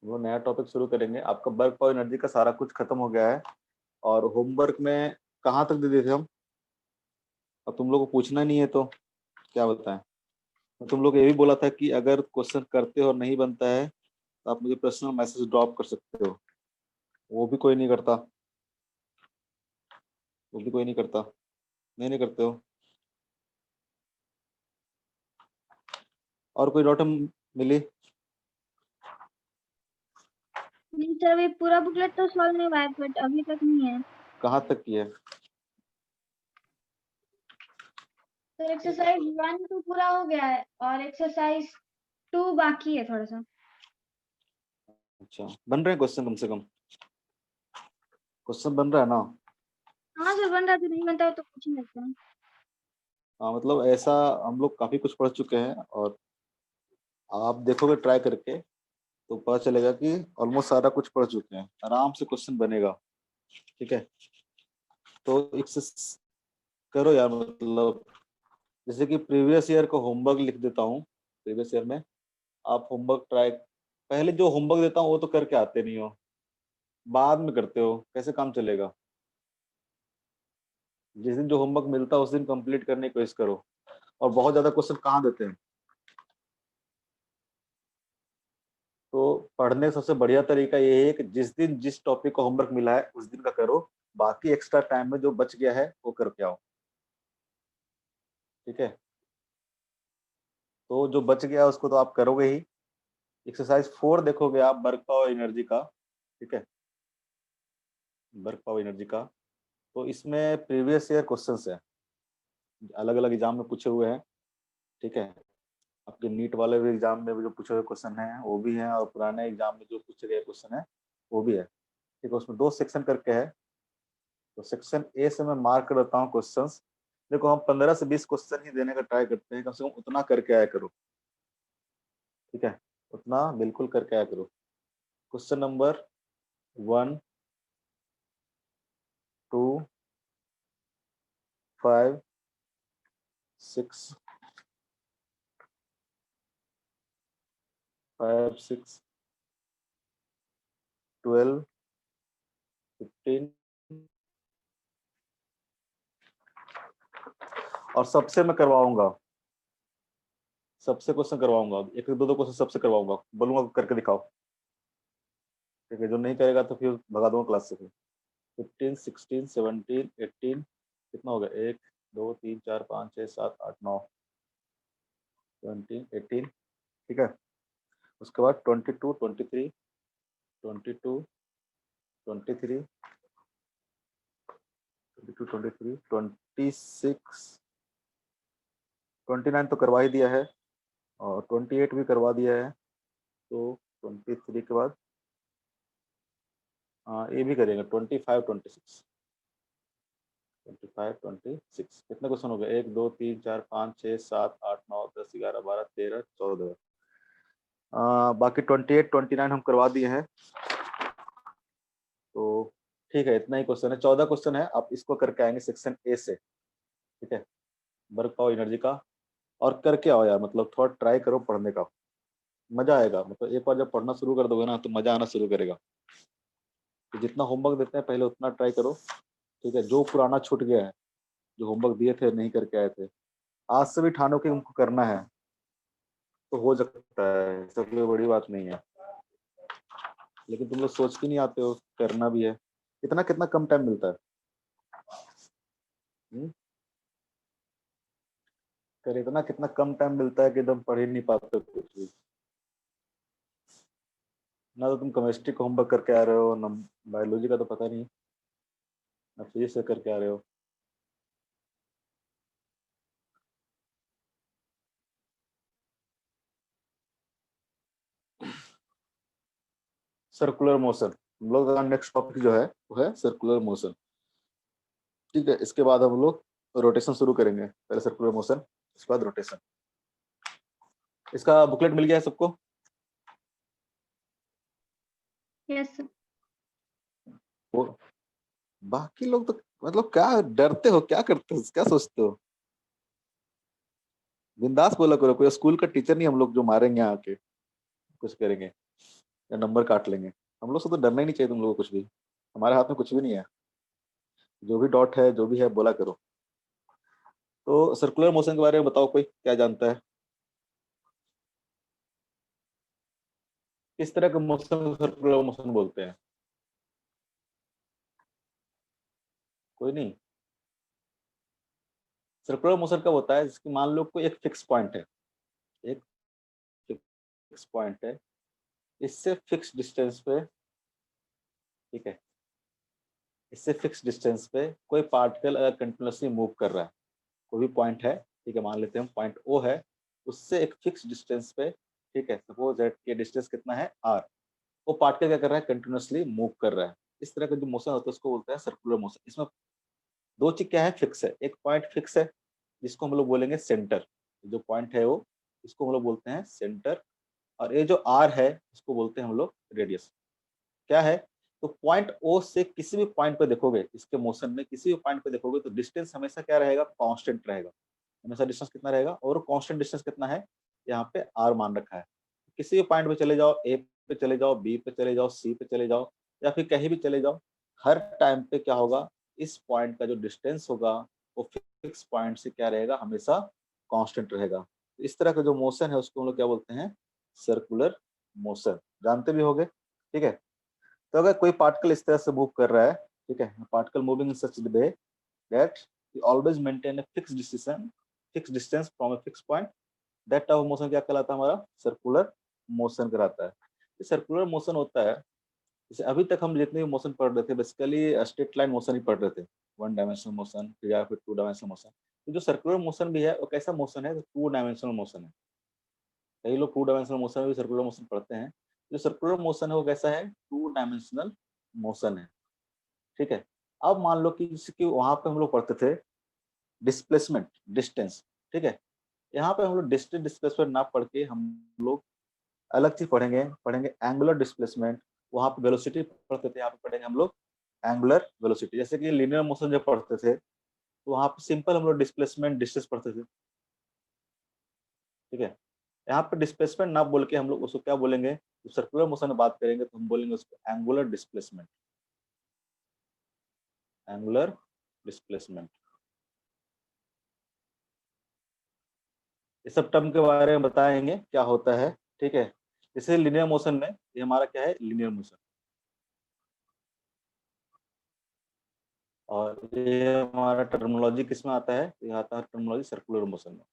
वो नया टॉपिक शुरू करेंगे। आपका वर्क फॉर एनर्जी का सारा कुछ खत्म हो गया है। और होमवर्क में कहाँ तक दे दिए थे हम? अब तुम लोग को पूछना नहीं है तो क्या बताएं। तो तुम लोग ये भी बोला था कि अगर क्वेश्चन करते हो और नहीं बनता है तो आप मुझे पर्सनल मैसेज ड्रॉप कर सकते हो। वो भी कोई नहीं करता। वो भी कोई नहीं करता। नहीं करते हो। और कोई डाउट मिली? नहीं सर, अभी पूरा बुकलेट तो सॉल्व नहीं हुआ है, बट अभी तक नहीं है। कहाँ तक की है? तो एक्सरसाइज 1 2 पूरा हो गया है और एक्सरसाइज 2 बाकी है थोड़ा सा। अच्छा, बन रहे हैं क्वेश्चन कम से कम? क्वेश्चन बन रहा है ना? हाँ सर, बन रहा है, तो नहीं बनता है तो पूछ ही सकते हैं। हाँ, मतलब ऐसा हम लोग काफी कुछ पढ़ चुके हैं और आप देखोगे ट्राई करके तो पता चलेगा कि ऑलमोस्ट सारा कुछ पढ़ चुके हैं। आराम से क्वेश्चन बनेगा। ठीक है, तो एक से करो यार। मतलब जैसे कि प्रीवियस ईयर का होमवर्क लिख देता हूँ। प्रीवियस ईयर में आप होमवर्क ट्राई, पहले जो होमवर्क देता हूँ वो तो करके आते नहीं हो, बाद में करते हो, कैसे काम चलेगा? जिस दिन जो होमवर्क मिलता है उस दिन कंप्लीट करने की कोशिश करो। और बहुत ज्यादा क्वेश्चन कहाँ देते हैं? तो पढ़ने का सबसे बढ़िया तरीका ये है कि जिस दिन जिस टॉपिक का होमवर्क मिला है उस दिन का करो। बाकी एक्स्ट्रा टाइम में जो बच गया है वो करके आओ। ठीक है, तो जो बच गया है उसको तो आप करोगे ही। एक्सरसाइज 4 देखोगे आप, वर्क पावर एनर्जी का। ठीक है, वर्क पावर एनर्जी का। तो इसमें प्रीवियस ईयर क्वेश्चंस है, अलग अलग एग्जाम में पूछे हुए हैं। ठीक है, आपके नीट वाले भी एग्जाम में भी जो पूछे हुए क्वेश्चन है वो भी हैं, और पुराने एग्जाम में जो पूछे गए क्वेश्चन है वो भी है। ठीक है, उसमें 2 सेक्शन करके है। तो सेक्शन ए से मैं मार्क कर देता हूँ क्वेश्चंस। देखो, हम 15 से 20 क्वेश्चन ही देने का ट्राई करते हैं, कम से कम उतना करके आया करो। ठीक है, उतना बिल्कुल करके आया करो। Question number 1, 2, 5, 6, 5, 6, 12, 15। और सबसे मैं करवाऊंगा, सबसे क्वेश्चन करवाऊंगा, एक दो दो क्वेश्चन सबसे करवाऊंगा, बोलूंगा करके दिखाओ। ठीक है, जो नहीं करेगा तो फिर भगा दूंगा क्लास से। फिर 15, 16, 17, 18, कितना हो गया? 1, 2, 3, 4, 5, 6, 7, 8, 9, 17, 18। ठीक है, उसके बाद 22, 23, 22, 23, 22, 23, 26, 29 तो करवा ही दिया है, और 28 भी करवा दिया है। तो 23 के बाद हाँ ये भी करेंगे, 25, 26, 25, 26। कितने क्वेश्चन हो गए? 1, 2, 3, 4, 5, 6, 7, 8, 9, 10, 11, 12, 13, 14। बाकी 28, 29 हम करवा दिए हैं। तो ठीक है, इतना ही क्वेश्चन है, 14 क्वेश्चन है। आप इसको करके आएंगे सेक्शन ए से। ठीक है, वर्क पावर एनर्जी का। और करके आओ यार, मतलब थोड़ा ट्राई करो पढ़ने का, मजा आएगा। मतलब एक बार जब पढ़ना शुरू कर दोगे ना तो मजा आना शुरू करेगा। तो जितना होमवर्क देते हैं पहले उतना ट्राई करो। ठीक है, जो पुराना छूट गया है, जो होमवर्क दिए थे नहीं करके आए थे, आज से भी ठानो कि उनको करना है तो हो सकता है, सब कोई बड़ी बात नहीं है। लेकिन तुम लोग सोच के नहीं आते हो करना भी है। इतना कितना कम टाइम मिलता है। कर इतना कितना कम टाइम मिलता है कि एकदम पढ़ ही नहीं पाते कुछ भी। ना तो तुम केमिस्ट्री का होमवर्क करके आ रहे हो, ना बायोलॉजी का तो पता नहीं, ना फिजिक्स का करके आ रहे हो। सर्कुलर मोशन, हम लोग का नेक्स्ट टॉपिक जो है वो है सर्कुलर मोशन। ठीक है, इसके बाद हम लोग रोटेशन शुरू करेंगे। पहले सर्कुलर मोशन, इसके बाद रोटेशन। इसका बुकलेट मिल गया है सबको? Yes sir. वो बाकी लोग तो मतलब क्या डरते हो, क्या करते हो, क्या सोचते हो? बिंदास बोला करो, कोई स्कूल का टीचर नहीं हम लोग जो मारेंगे आके कुछ करेंगे। या नंबर काट लेंगे। हम लोग से तो डरना ही नहीं चाहिए तुम लोगों को कुछ भी, हमारे हाथ में कुछ भी नहीं है, जो भी डॉट है जो भी है बोला करो। तो सर्कुलर मोशन के बारे में बताओ, कोई क्या जानता है? किस तरह का मोशन सर्कुलर मोशन बोलते हैं? कोई नहीं। सर्कुलर मोशन कब होता है? जिसकी मान लो कोई एक फिक्स पॉइंट है, एक फिक्स पॉइंट है, इससे फिक्स डिस्टेंस पे, ठीक है, इससे फिक्स डिस्टेंस पे कोई पार्टिकल अगर कंटिन्यूसली मूव कर रहा है, कोई भी पॉइंट है, ठीक है, मान लेते हैं हम पॉइंट ओ है, उससे एक फिक्स डिस्टेंस पे, ठीक है, सपोज दैट ये डिस्टेंस कितना है आर, वो पार्टिकल क्या कर रहा है, कंटिन्यूसली मूव कर रहा है। इस तरह का जो मोशन होता है उसको बोलते हैं सर्कुलर मोशन। इसमें दो चीज क्या है, फिक्स है, एक पॉइंट फिक्स है जिसको हम लोग बोलेंगे सेंटर, जो पॉइंट है वो, इसको हम लोग बोलते हैं सेंटर, और ये जो आर है इसको बोलते हैं हम लोग रेडियस। क्या है, तो पॉइंट ओ से किसी भी पॉइंट पे देखोगे, इसके मोशन में किसी भी पॉइंट पे देखोगे तो डिस्टेंस हमेशा क्या रहेगा, कांस्टेंट रहेगा। हमेशा डिस्टेंस कितना रहेगा, और कांस्टेंट डिस्टेंस कितना है, यहाँ पे आर मान रखा है। किसी भी पॉइंट पे चले जाओ, ए पे चले जाओ, बी पे चले जाओ, सी पे चले जाओ, या फिर कहीं भी चले जाओ, हर टाइम पे क्या होगा, इस पॉइंट का जो डिस्टेंस होगा वो फिक्स पॉइंट से क्या रहेगा, हमेशा कांस्टेंट रहेगा। इस तरह का जो मोशन है उसको हम लोग क्या बोलते हैं, सर्कुलर मोशन। जानते भी होगे, ठीक है। तो अगर कोई पार्टिकल इस तरह से मूव कर रहा है, ठीक है, particle moving in such way that you always maintain a fix distance from a fix point, that type of motion क्या कहलाता है, हमारा सर्कुलर मोशन कहलाता है। ये सर्कुलर मोशन होता है, जैसे अभी तक हम जितने भी मोशन पढ़ रहे थे बेसिकली स्ट्रेट लाइन मोशन ही पढ़ रहे थे, वन डायमेंशनल मोशन या फिर टू डायमेंशनल मोशन। तो जो सर्कुलर मोशन भी है वो कैसा मोशन है, टू डायमेंशनल मोशन है। कई लोग टू डायमेंशनल मोशन में भी सर्कुलर मोशन पढ़ते हैं। जो सर्कुलर मोशन है वो कैसा है, टू डायमेंशनल मोशन है, ठीक है। अब मान लो कि जैसे कि वहां पे हम लोग पढ़ते थे डिस्प्लेसमेंट, डिस्टेंस, ठीक है। यहाँ पे हम लोग डिस्टेंस डिस्प्लेसमेंट ना पढ़ के हम लोग अलग चीज पढ़ेंगे, पढ़ेंगे एंगुलर डिस्प्लेसमेंट। वहां पे वेलोसिटी पढ़ते थे, यहाँ पे पढ़ेंगे हम लोग एंगुलर वेलोसिटी। जैसे कि लीनियर मोशन जब पढ़ते थे तो वहां पे सिंपल हम लोग डिस्प्लेसमेंट डिस्टेंस पढ़ते थे, ठीक है। यहाँ पे डिस्प्लेसमेंट ना बोल के हम लोग उसको क्या बोलेंगे, जब सर्कुलर मोशन में बात करेंगे तो हम बोलेंगे उसको एंगुलर डिस्प्लेसमेंट, एंगुलर डिस्प्लेसमेंट। इस सब टर्म के बारे में बताएंगे क्या होता है, ठीक है। जैसे लीनियर मोशन में, ये हमारा क्या है, लीनियर मोशन, और ये हमारा टर्मिनोलॉजी किसमें आता है, ये आता है टर्मिनोलॉजी सर्कुलर मोशन में।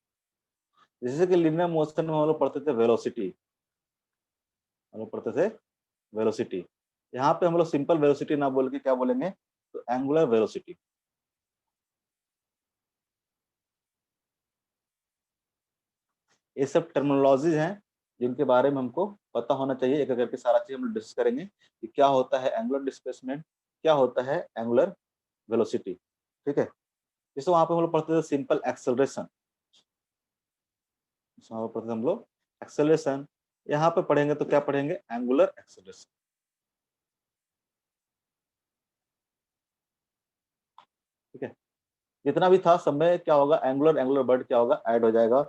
जैसे कि लीनियर मोशन में हम लोग पढ़ते थे वेलोसिटी, हम लोग पढ़ते थे वेलोसिटी। यहाँ पे हम लोग सिंपल वेलोसिटी ना बोल के क्या बोलेंगे, तो एंगुलर वेलोसिटी। ये सब टर्मिनोलॉजीज हैं जिनके बारे में हमको पता होना चाहिए। एक एक करके सारा चीज हम लोग डिस्कस करेंगे कि क्या होता है एंगुलर डिस्प्लेसमेंट, क्या होता है एंगुलर वेलोसिटी, ठीक है। जैसे वहां पे हम लोग पढ़ते थे सिंपल एक्सेलरेशन, वहां पर पढ़ते थे हम लोग एक्सेलरेशन। यहाँ पे पढ़ेंगे तो क्या पढ़ेंगे, एंगुलर एक्सेलरेशन, ठीक है। जितना भी था सब में क्या होगा, एंगुलर एंगुलर वर्ड क्या होगा, ऐड हो जाएगा।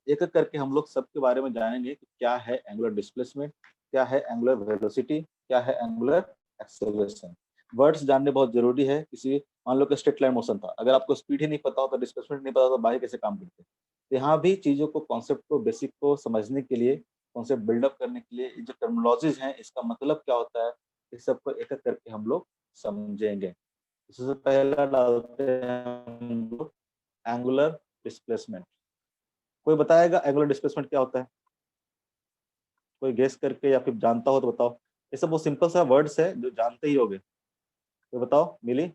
एक एक करके हम लोग सबके बारे में जानेंगे कि क्या है एंगुलर डिस्प्लेसमेंट, क्या है एंगुलर वेलोसिटी, क्या है एंगुलर एक्सेलरेशन। वर्ड्स जानने बहुत जरूरी है। किसी मान लो कि स्ट्रेट लाइन मोशन था, अगर आपको स्पीड ही नहीं पता होता, डिस्प्लेसमेंट नहीं पता तो बाकी कैसे काम करते। तो यहाँ भी चीजों को, कॉन्सेप्ट को, बेसिक को समझने के लिए, कॉन्सेप्ट बिल्डअप करने के लिए जो टर्मिनोलॉजीज हैं, इसका मतलब क्या होता है, इस सबको एक एक करके हम लोग समझेंगे। सबसे पहला डालते हैं हम लोग एंगुलर डिस्प्लेसमेंट। कोई बताएगा एंगुलर डिस्प्लेसमेंट क्या होता है? कोई गेस करके या फिर जानता हो तो बताओ। ये सब वो सिंपल सा वर्ड्स है जो जानते ही होगे। तो बताओ मिली।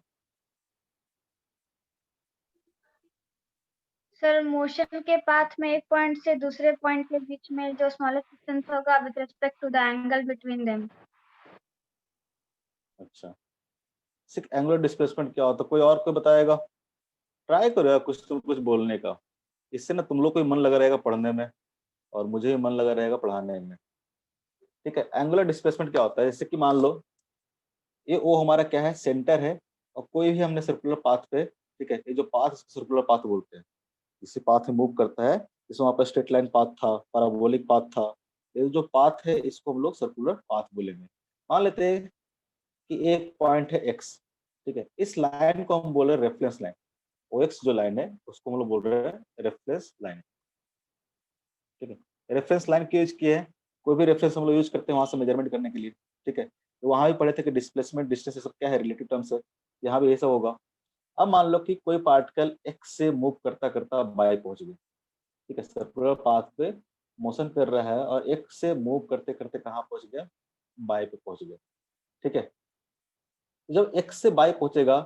सर मोशन के पाथ में एक पॉइंट से दूसरे पॉइंट के बीच में जो स्मॉलेस्ट डिस्टेंस होगा with respect to the angle between them. अच्छा, सिर्फ एंगुलर डिस्प्लेसमेंट क्या होता है, कोई और कोई बताएगा? ट्राई करो यार कुछ तो कुछ बोलने का, इससे ना तुम लोग को भी मन लगा रहेगा पढ़ने में, और मुझे भी मन लगा रहेगा पढ़ाने में, ठीक है। एंगुलर डिस्प्लेसमेंट क्या होता है, जैसे कि मान लो ये ओ हमारा क्या है, सेंटर है, और कोई भी हमने सर्कुलर पाथ पे, ठीक है, ये जो पाथ सर्कुलर पाथ बोलते हैं, इसी पाथ में मूव करता है। जैसे वहां पर स्ट्रेट लाइन पाथ था, पैराबोलिक पाथ था, ये जो पाथ है इसको हम लोग सर्कुलर पाथ बोलेंगे। मान लेते हैं कि एक पॉइंट है एक्स, ठीक है, इस लाइन को हम बोल रहे हैं रेफरेंस लाइन। ओ एक्स जो लाइन है उसको हम लोग बोल रहे हैं रेफरेंस लाइन, ठीक है। रेफरेंस लाइन क्यों यूज की है? कोई भी रेफरेंस हम लोग यूज करते हैं वहां से मेजरमेंट करने के लिए, ठीक है। तो वहां भी पढ़े थे कि डिस्प्लेसमेंट डिस्टेंस सब क्या है, रिलेटिव टर्म्स है। यहाँ भी ये सब होगा। अब मान लो कि कोई पार्टिकल एक्स से मूव करता करता बाय पहुंच गया, ठीक है, सर्कुलर पाथ पे मोशन कर रहा है और एक्स से मूव करते करते कहाँ पहुंच गया, बाय पे पहुंच गया, ठीक है। जब एक्स से बाय पहुंचेगा,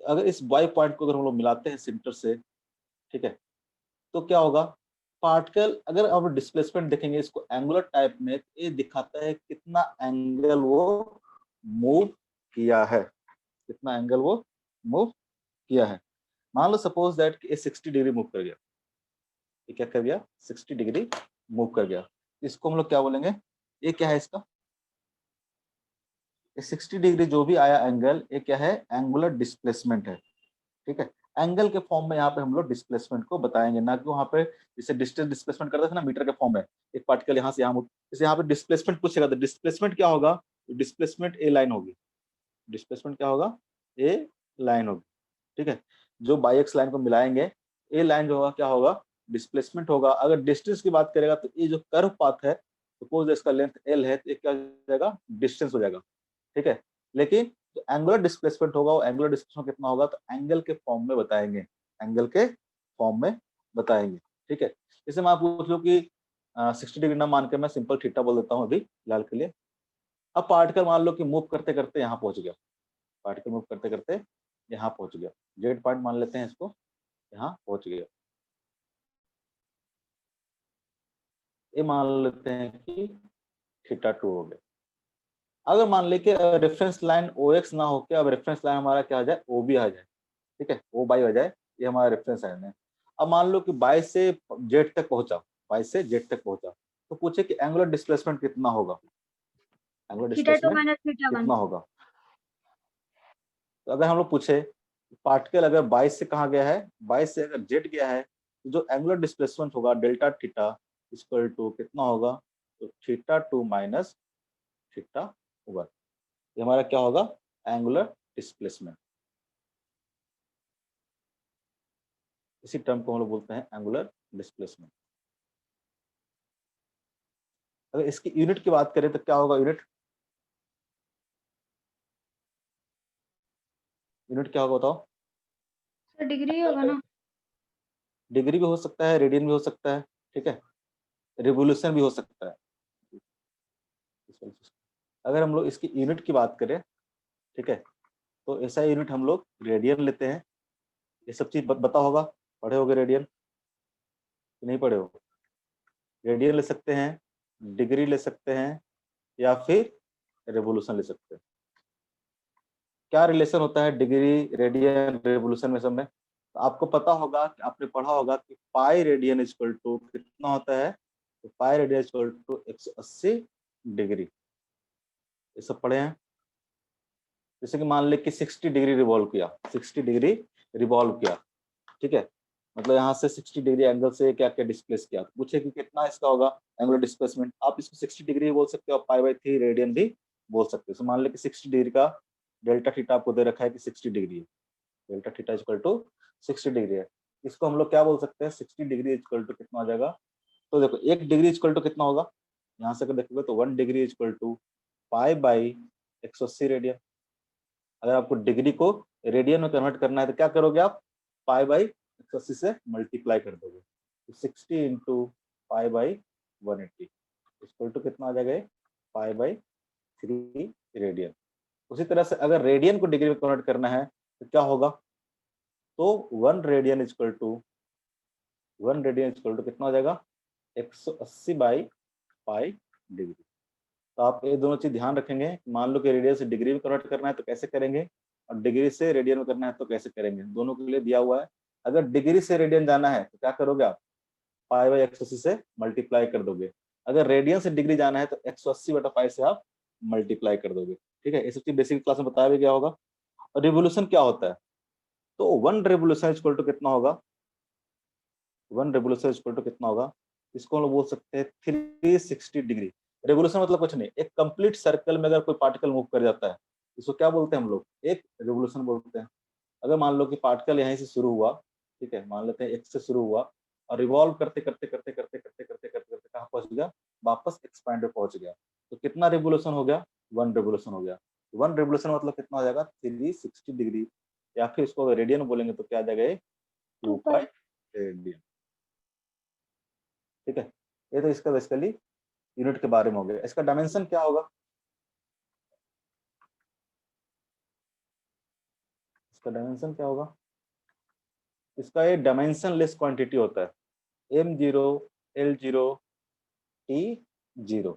अगर इस बाय पॉइंट को अगर हम लोग मिलाते हैं सेंटर से, ठीक है, तो क्या होगा, पार्टिकल अगर अब डिस्प्लेसमेंट देखेंगे इसको एंगुलर टाइप में, ये दिखाता है कितना एंगल वो मूव किया है, कितना एंगल वो मूव किया है। मान लो सपोज दैट ये 60 डिग्री मूव कर गया, ये क्या कर गया, 60 डिग्री मूव कर गया। इसको हम लोग क्या बोलेंगे, ये क्या है इसका, ये 60 डिग्री जो भी आया एंगल, ये क्या है, एंगुलर डिस्प्लेसमेंट है, ठीक है। एंगल के फॉर्म में यहाँ पे हम लोग डिस्प्लेसमेंट को बताएंगे, ना कि वहाँ पे जैसे डिस्टेंस डिस्प्लेसमेंट करते थे ना मीटर के फॉर्म में, एक पार्टिकल यहाँ से यहाँ, जैसे यहाँ पे डिस्प्लेसमेंट पूछेगा तो डिस्प्लेसमेंट क्या होगा, डिस्प्लेसमेंट ए लाइन होगी, डिस्प्लेसमेंट क्या होगा, ए लाइन होगी, ठीक है। जो बाई एक्स लाइन को मिलाएंगे, ए लाइन जो होगा क्या होगा, डिस्प्लेसमेंट होगा। अगर डिस्टेंस की बात करेगा तो ये जो कर्व पाथ है, सपोज इसका लेंथ एल है, तो ये क्या हो जाएगा, डिस्टेंस हो जाएगा, ठीक है। लेकिन जो एंगुलर डिस्प्लेसमेंट होगा वो एंगुलर डिस्प्लेसमेंट कितना होगा, तो एंगल के फॉर्म में बताएंगे, एंगल के फॉर्म में बताएंगे, ठीक है। जैसे मैं आपको पूछ लूं कि 60 डिग्री ना मान के मैं सिंपल थीटा बोल देता हूँ अभी फिलहाल के लिए। अब पार्टिकल मान लो कि मूव करते करते यहाँ पहुंच गया, पार्टिकल मूव करते करते यहाँ पहुंच गया, जेड पॉइंट मान लेते हैं इसको, यहाँ पहुंच गया। ये मान लेते हैं कि थीटा 2 हो गया। अगर मान ले कि रेफरेंस लाइन ओ एक्स ना होके अब रेफरेंस लाइन हमारा क्या आ जाए, ओ बी आ जाए, ठीक है, ओ बाई हो जाए, ये हमारा रेफरेंस लाइन है। अब मान लो कि बाई से जेड तक पहुंचा, बाई से जेड तक पहुंचा, तो पूछे कि एंगुलर डिस्प्लेसमेंट कितना होगा, angular theta 2 displacement minus theta 1। कितना होगा। तो अगर हम लोग पूछे पार्टिकल अगर बाई से कहाँ गया है, बाई से अगर जेड गया है, तो जो एंगुलर डिस्प्लेसमेंट होगा डेल्टा थीटा इक्वल टू कितना होगा, तो थीटा 2 माइनस थीटा 1, ये हमारा क्या होगा, एंगुलर डिस्प्लेसमेंट। इसी टर्म को हम लोग बोलते हैं एंगुलर डिस्प्लेसमेंट। अगर इसकी यूनिट की बात करें तो क्या होगा, यूनिट, यूनिट क्या होगा बताओ। सर डिग्री होगा ना। डिग्री भी हो सकता है, रेडियन भी हो सकता है, ठीक है, रिवोल्यूशन भी हो सकता है। अगर हम लोग इसकी यूनिट की बात करें, ठीक है, तो ऐसा यूनिट हम लोग रेडियन लेते हैं। ये सब चीज पता होगा, पढ़े होगे रेडियन कि नहीं पढ़े हो। रेडियन ले सकते हैं, डिग्री ले सकते हैं, या फिर रेवोल्यूशन ले सकते हैं। क्या रिलेशन होता है डिग्री रेडियन रेवोल्यूशन में सब में, तो आपको पता होगा कि आपने पढ़ा होगा कि पाई रेडियन इक्वल टू कितना होता है, तो pi radian equal to 180 degree, ये सब पढ़े हैं। जैसे कि मान ले कि 60 डिग्री रिवॉल्व किया, 60 डिग्री रिवॉल्व किया, ठीक है, मतलब यहाँ से 60 डिग्री एंगल से क्या क्या डिस्प्लेस किया, तो पूछे कि कितना इसका होगा एंगुलर डिस्प्लेसमेंट, आप इसको 60 डिग्री बोल सकते हो, पाई बाई 3 रेडियन भी बोल सकते हो। तो मान ले कि 60 डिग्री का डेल्टा थीटा आपको दे रखा है कि 60 डिग्री है, delta theta equal to 60 degree है। इसको हम लोग क्या बोल सकते हैं, 60 डिग्री इक्वल टू कितना हो जाएगा, तो देखो 1 डिग्री इक्वल टू कितना होगा, यहाँ से अगर देखोगे तो 1 degree equal to pi by 180 radian. अगर आपको डिग्री को रेडियन में कन्वर्ट करना है तो क्या करोगे आप, पाई बाई 180 से मल्टीप्लाई कर दोगे, तो 60 into pi by 180 equal to कितना आ जाएगा, पाई बाई 3 रेडियन। उसी तरह से अगर रेडियन को डिग्री में कन्वर्ट करना है तो क्या होगा, तो 1 radian equal to 1 radian equal to कितना हो जाएगा, 180 बाई पाई डिग्री। तो आप ये दोनों चीज ध्यान रखेंगे, मान लो कि रेडियन से डिग्री में कन्वर्ट करना है तो कैसे करेंगे, और डिग्री से रेडियन में करना है तो कैसे करेंगे, दोनों के लिए दिया हुआ है। अगर डिग्री से रेडियन जाना है तो क्या करोगे आप, पाई बाई 180 से मल्टीप्लाई कर दोगे। अगर रेडियन से डिग्री जाना है तो 180 बटा पाई से आप मल्टीप्लाई कर दोगे, ठीक है। ये सब चीज बेसिक क्लास में बताया भी गया होगा। और रिवोल्यूशन क्या होता है, तो 1 रेवोल्यूशन इक्वल टू कितना होगा, 1 रेवोल्यूशन इक्वल टू कितना होगा, इसको हम लोग बोल सकते हैं 360 डिग्री। रेवोल्यूशन मतलब कुछ नहीं, एक कंप्लीट सर्कल में अगर कोई पार्टिकल मूव कर जाता है, इसको क्या बोलते हैं हम लोग, एक रेवोल्यूशन बोलते हैं। अगर मान लो कि पार्टिकल यहीं से शुरू हुआ, ठीक है, मान लेते हैं एक्स से शुरू हुआ और रिवॉल्व करते करते करते करते करते करते करते करते कहाँ पहुंच गया, वापस एक्सपैंड पे पहुंच गया, तो कितना रेवोल्यूशन हो गया, 1 रेवोल्यूशन हो गया। 1 रेवोल्यूशन मतलब कितना हो जाएगा, 360 डिग्री, या फिर इसको अगर रेडियन बोलेंगे तो क्या आ जाएगा, 2 पाई रेडियन। ठीक है, ये तो इसका बेसिकली यूनिट के बारे में हो गया। इसका डायमेंशन क्या होगा, इसका डायमेंशन क्या होगा, इसका ये डायमेंशन लेस क्वांटिटी होता है, m0 l0 t0।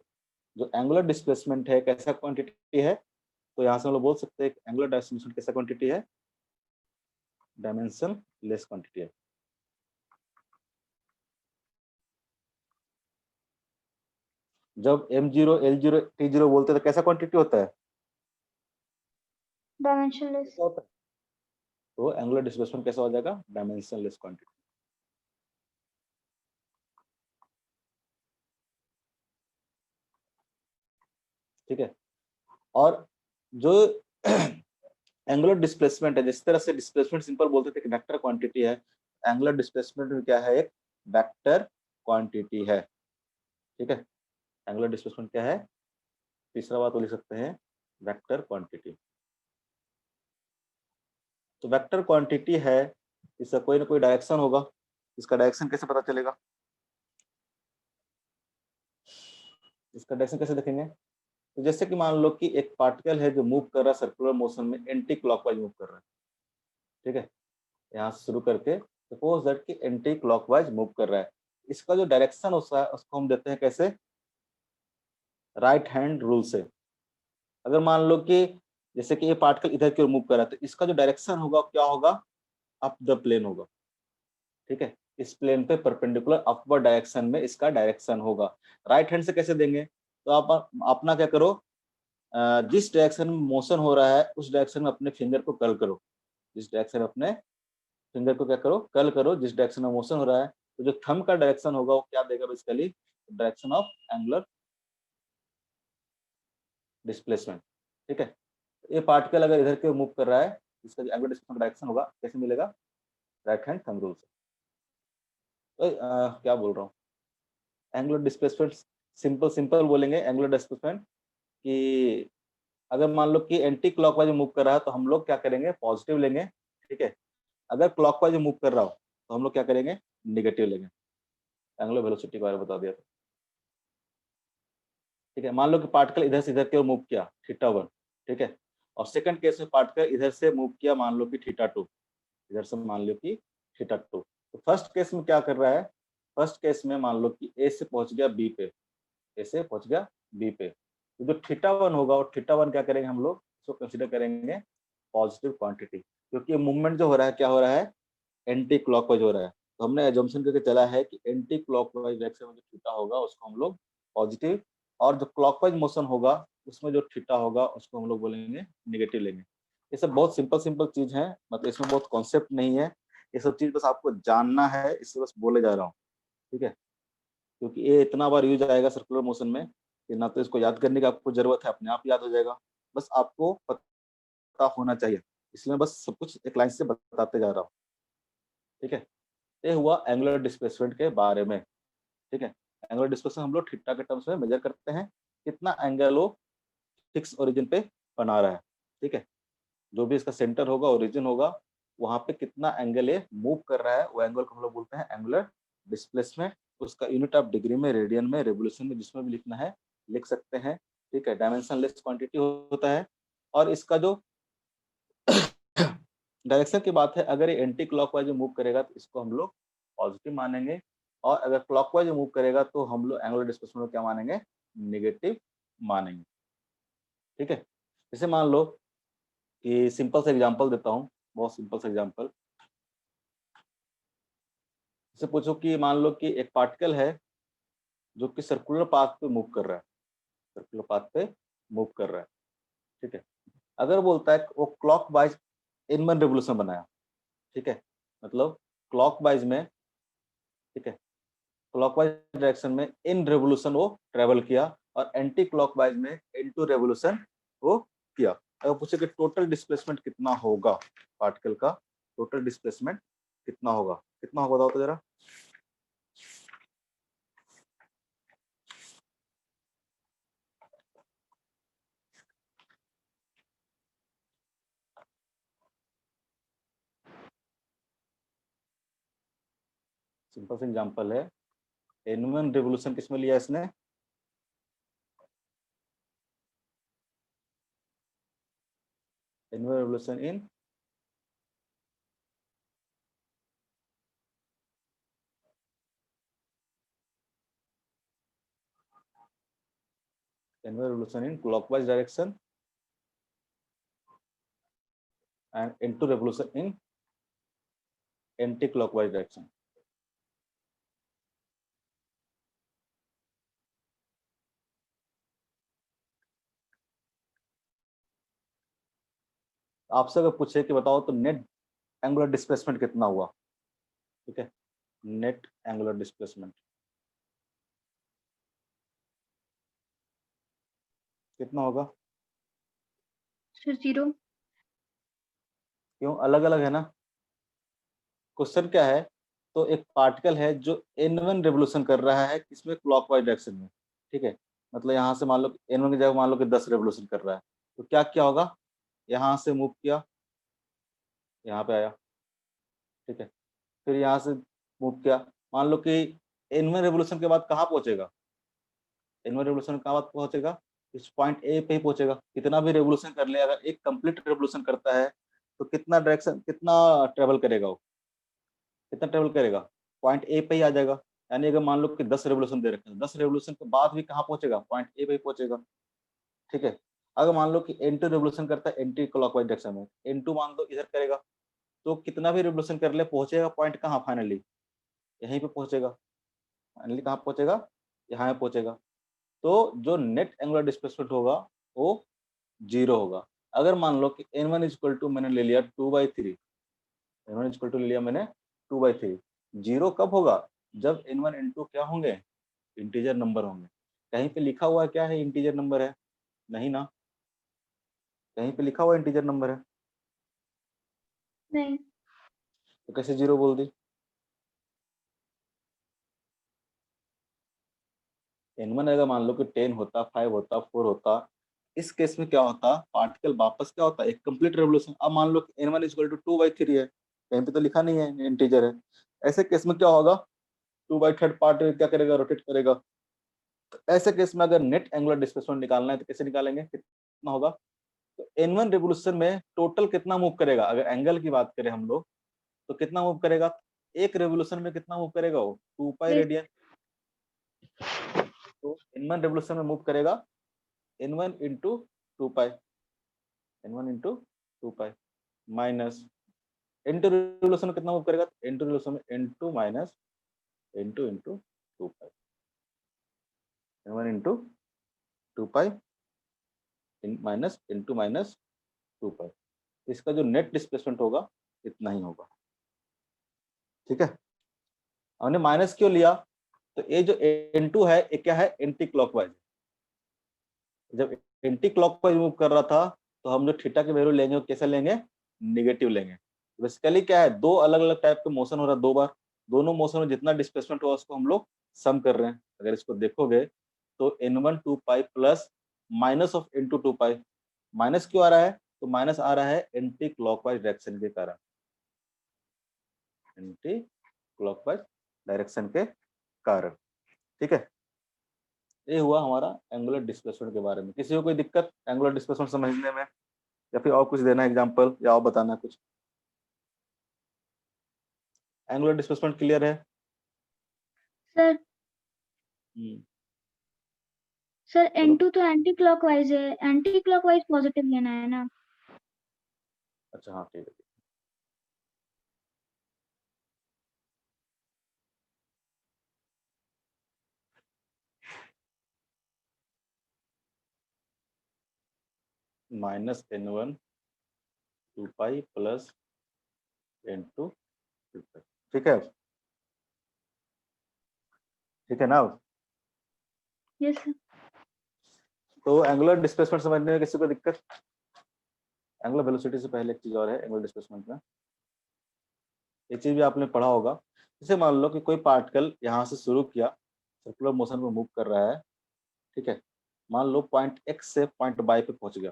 जो एंगुलर डिस्प्लेसमेंट है कैसा क्वांटिटी है, तो यहाँ से हम लोग बोल सकते हैं एंगुलर डिस्प्लेसमेंट कैसा क्वांटिटी है, डायमेंशन लेस क्वांटिटी है। जब m0 l0 t0 बोलते हैं तो कैसा क्वांटिटी होता है, डायमेंशनलेस। कैसा होता है, तो एंगुलर डिस्प्लेसमेंट कैसा हो जाएगा, डायमेंशन लेस क्वांटिटी। ठीक है, और जो एंगुलर डिस्प्लेसमेंट है, जिस तरह से डिस्प्लेसमेंट सिंपल बोलते थे कि वेक्टर क्वांटिटी है, एंगुलर डिस्प्लेसमेंट में क्या है, एक वेक्टर क्वांटिटी है। ठीक है, एंगुलर डिस्प्लेसमेंट क्या है, तीसरा बात वो लिख सकते हैं वेक्टर क्वांटिटी। तो वेक्टर क्वांटिटी है, इसका कोई ना कोई डायरेक्शन होगा, इसका डायरेक्शन कैसे पता चलेगा, इसका डायरेक्शन कैसे देखेंगे, तो जैसे कि मान लो कि एक पार्टिकल है जो मूव कर रहा है सर्कुलर मोशन में, एंटी क्लॉकवाइज मूव कर रहा है। ठीक है, यहाँ से शुरू करके सपोज दैट कि एंटी क्लॉकवाइज मूव कर रहा है, इसका जो डायरेक्शन होता है उसको हम देते हैं कैसे, राइट हैंड रूल से। अगर मान लो कि जैसे कि ये पार्टिकल इधर की ओर मूव कर रहा है, तो इसका जो डायरेक्शन होगा क्या होगा, अप द प्लेन होगा। ठीक है, इस प्लेन पे परपेंडिकुलर अपवर्ड डायरेक्शन में इसका डायरेक्शन होगा। राइट हैंड से कैसे देंगे, तो आप अपना क्या करो, जिस डायरेक्शन में मोशन हो रहा है उस डायरेक्शन में अपने फिंगर को कर्ल करो, जिस डायरेक्शन में अपने फिंगर को क्या करो, कर्ल करो, जिस डायरेक्शन में मोशन हो रहा है, तो जो थंब का डायरेक्शन होगा वो क्या देगा, basically direction of angular displacement. ठीक है, ये पार्टिकल अगर इधर के मूव कर रहा है, इसका जो एंगुलर डिस्प्लेसमेंट डायरेक्शन होगा कैसे मिलेगा, राइट हैंड थंब रूल से। तो क्या बोल रहा हूँ, एंगुलर डिस्प्लेसमेंट सिंपल सिंपल बोलेंगे एंगुलर डिस्प्लेसमेंट कि अगर मान लो कि एंटी क्लॉकवाइज मूव कर रहा है तो हम लोग क्या करेंगे, पॉजिटिव लेंगे। ठीक है, अगर क्लॉकवाइज मूव कर रहा हो तो हम लोग क्या करेंगे, निगेटिव लेंगे। एंगुलर वेलोसिटी के बारे में बता दिया था। ठीक है, मान लो कि पार्टिकल इधर से इधर की ओर मूव किया θ1। ठीक है, और सेकंड केस में पार्टिकल इधर से मूव किया, मान लो कि θ2, इधर से मान लो कि θ2। तो फर्स्ट केस में क्या कर रहा है, फर्स्ट केस में मान लो कि ए से पहुंच गया बी पे, ए से पहुंच गया बी पे, तो जो θ1 होगा और θ1 क्या करेंगे हम लोग, इसको कंसीडर करेंगे पॉजिटिव क्वांटिटी, क्योंकि मूवमेंट जो हो रहा है क्या हो रहा है, एंटी क्लॉकवाइज हो रहा है। तो हमने एजम्पशन करके चला है कि एंटी क्लॉकवाइज डायरेक्शन में जो थीटा होगा उसको हम लोग पॉजिटिव, और जो क्लॉकवाइज मोशन होगा उसमें जो थीटा होगा उसको हम लोग बोलेंगे निगेटिव लेंगे। ये सब बहुत सिंपल सिंपल चीज है, मतलब इसमें बहुत कॉन्सेप्ट नहीं है, ये सब चीज बस आपको जानना है, इससे बस बोले जा रहा हूँ। ठीक है, क्योंकि ये इतना बार यूज आएगा सर्कुलर मोशन में कि ना तो इसको याद करने की आपको जरूरत है, अपने आप याद हो जाएगा, बस आपको पता होना चाहिए, इसलिए बस सब कुछ एक लाइन से बताते जा रहा हूँ। ठीक है, ये हुआ एंगुलर डिस्प्लेसमेंट के बारे में। ठीक है, एंगुलर डिस्प्लेसमेंट हम लोग थीटा के टर्म्स में मेजर करते हैं, कितना एंगल वो फिक्स ओरिजिन पे बना रहा है। ठीक है, जो भी इसका सेंटर होगा, ओरिजिन होगा, वहां पे कितना एंगल ये मूव कर रहा है, वो एंगल को हम लोग बोलते हैं एंगुलर डिस्प्लेसमेंट। उसका यूनिट ऑफ डिग्री में, रेडियन में, रेवोल्यूशन में, जिसमें भी लिखना है लिख सकते हैं। ठीक है, डायमेंशनलेस क्वांटिटी होता है। और इसका जो डायरेक्शन की बात है, अगर ये एंटी क्लॉकवाइज मूव करेगा तो इसको हम लोग पॉजिटिव मानेंगे, और अगर क्लॉकवाइज मूव करेगा तो हम लोग एंगुलर डिस्प्लेसमेंट को क्या मानेंगे, नेगेटिव मानेंगे। ठीक है, जैसे मान लो कि सिंपल सा एग्जांपल देता हूँ, बहुत सिंपल सा एग्जांपल। जैसे पूछो कि मान लो कि एक पार्टिकल है जो कि सर्कुलर पाथ पे मूव कर रहा है, सर्कुलर पाथ पे मूव कर रहा है। ठीक है, अगर बोलता है वो क्लॉकवाइज इन 1 रेवोल्यूशन बनाया। ठीक है, मतलब क्लॉकवाइज में, ठीक है, क्लॉकवाइज डायरेक्शन में इन रेवोल्यूशन वो ट्रेवल किया और एंटी क्लॉकवाइज में इनटू रेवोल्यूशन वो किया। अगर पूछे कि टोटल डिस्प्लेसमेंट कितना होगा पार्टिकल का, टोटल डिस्प्लेसमेंट कितना होगा बताओ तो जरा। सिंपल सा एग्जांपल है, N1 रेवोल्यूशन किसमें लिया इसने, N1 revolution in N1 revolution in clockwise direction and N2 revolution in anti-clockwise direction। आपसे अगर पूछे कि बताओ तो नेट एंगुलर डिस्प्लेसमेंट कितना हुआ, ठीक है, नेट एंगुलर डिस्प्लेसमेंट कितना होगा? सर 0। क्यों, अलग अलग है ना क्वेश्चन क्या है। तो एक पार्टिकल है जो N1 रेवोल्यूशन कर रहा है किसमें, क्लॉकवाइज डायरेक्शन में, ठीक है, मतलब यहाँ से मान लो N1 की जगह मान लो कि 10 रेवोल्यूशन कर रहा है, तो क्या क्या होगा, यहाँ से मूव किया, यहाँ पे आया, ठीक है, फिर यहाँ से मूव किया, मान लो कि N1 रेवोल्यूशन के बाद कहाँ पहुंचेगा, N1 रेवोल्यूशन कहाँ बाद पहुंचेगा, इस पॉइंट ए पे ही पहुंचेगा। कितना भी रेवोल्यूशन कर ले, अगर एक कंप्लीट रेवोल्यूशन करता है तो कितना डायरेक्शन, कितना ट्रेवल करेगा वो, कितना ट्रेवल करेगा, पॉइंट ए पे ही आ जाएगा। यानी अगर मान लो कि 10 रेवोल्यूशन दे रखे हैं, 10 रेवोल्यूशन के बाद भी कहाँ पहुंचेगा, पॉइंट ए पे ही पहुंचेगा, ठीक है। अगर मान लो कि N2 रेवोल्यूशन करता है एंटी क्लॉकवाइज डायरेक्शन में, N2 मान लो इधर करेगा, तो कितना भी रेवोल्यूशन कर ले पहुंचेगा पॉइंट कहाँ, फाइनली यहीं पे पहुंचेगा, फाइनली कहाँ पहुंचेगा, यहाँ पे पहुंचेगा। तो जो नेट एंगुलर डिस्प्लेसमेंट होगा वो 0 होगा। अगर मान लो कि N1 इक्वल टू मैंने ले लिया 2/3, N1 इक्वल टू ले लिया मैंने 2/3, 0 कब होगा, जब N1 N2 क्या होंगे, इंटीजर नंबर होंगे। कहीं पे लिखा हुआ क्या है, इंटीजर नंबर है, नहीं ना, कहीं पे लिखा हुआ इंटीजर नंबर है, नहीं। तो कैसे 0 बोल दी। N1 अगर मान लो कि 10 होता, 5 होता, 4 होता, इस केस में क्या होता, पार्टिकल वापस क्या होता, एक कंप्लीट रेवोल्यूशन। अब मान लो कि N1 इक्वल टू 2/3 है, कहीं पे तो लिखा नहीं है, इंटीजर है, ऐसे केस में क्या होगा, 2/3 पार्ट क्या करेगा, रोटेट करेगा। तो ऐसे केस में अगर नेट एंगुलर डिस्प्लेसमेंट निकालना है तो कैसे निकालेंगे, कितना होगा, तो N1 रेवोल्यूशन में टोटल कितना मूव करेगा, अगर एंगल की बात करें हम लोग तो कितना मूव करेगा, एक रेवोल्यूशन में कितना मूव करेगा वो, 2π Yes, रेडियन। तो N1 रेवोल्यूशन में मूव करेगा N1 into 2π, N1 into 2π minus N2 revolution में कितना मूव करेगा, N2 रेवोल्यूशन में N2 minus N2 into 2π, N1 into 2π minus N2 minus 2π। इसका जो नेट डिस्प्लेसमेंट होगा इतना ही होगा, ठीक है। हमने माइनस क्यों लिया, तो ये जो N2 है ये क्या है, एंटी क्लॉकवाइज। जब एंटी क्लॉकवाइज मूव कर रहा था तो हम जो थीटा की वैल्यू लेंगे वो कैसे लेंगे, निगेटिव लेंगे। बेसिकली क्या है, दो अलग अलग टाइप के मोशन हो रहा है, दो बार, दोनों मोशन में जितना डिस्प्लेसमेंट हुआ उसको हम लोग सम कर रहे हैं। अगर इसको देखोगे तो N1 2π plus minus of N2 2π, minus क्यों आ रहा है, तो माइनस आ रहा है एंटी क्लॉकवाइज डायरेक्शन के कारण, एंटी क्लॉकवाइज डायरेक्शन के कारण, ठीक है। ये हुआ हमारा एंगुलर डिस्प्लेसमेंट के बारे में। किसी को कोई दिक्कत एंगुलर डिस्प्लेसमेंट समझने में, या फिर और कुछ देना एग्जांपल, या और बताना कुछ, एंगुलर डिस्प्लेसमेंट क्लियर है? सर। हम्म, सर बोलो। N2 तो एंटी क्लॉकवाइज है, एंटी क्लॉकवाइज पॉजिटिव लेना है ना। अच्छा हाँ ठीक है, माइनस N1 2π प्लस N2 2π, ठीक है, ठीक है ना। Yes sir. तो एंगुलर डिस्प्लेसमेंट समझने में किसी को दिक्कत? एंगुलर वेलोसिटी से पहले एक चीज और है एंगुलर डिस्प्लेसमेंट में, ये चीज भी आपने पढ़ा होगा। जैसे मान लो कि कोई पार्टिकल यहाँ से शुरू किया, सर्कुलर मोशन में मूव कर रहा है, ठीक है। मान लो पॉइंट एक्स से पॉइंट वाई पे पहुंच गया,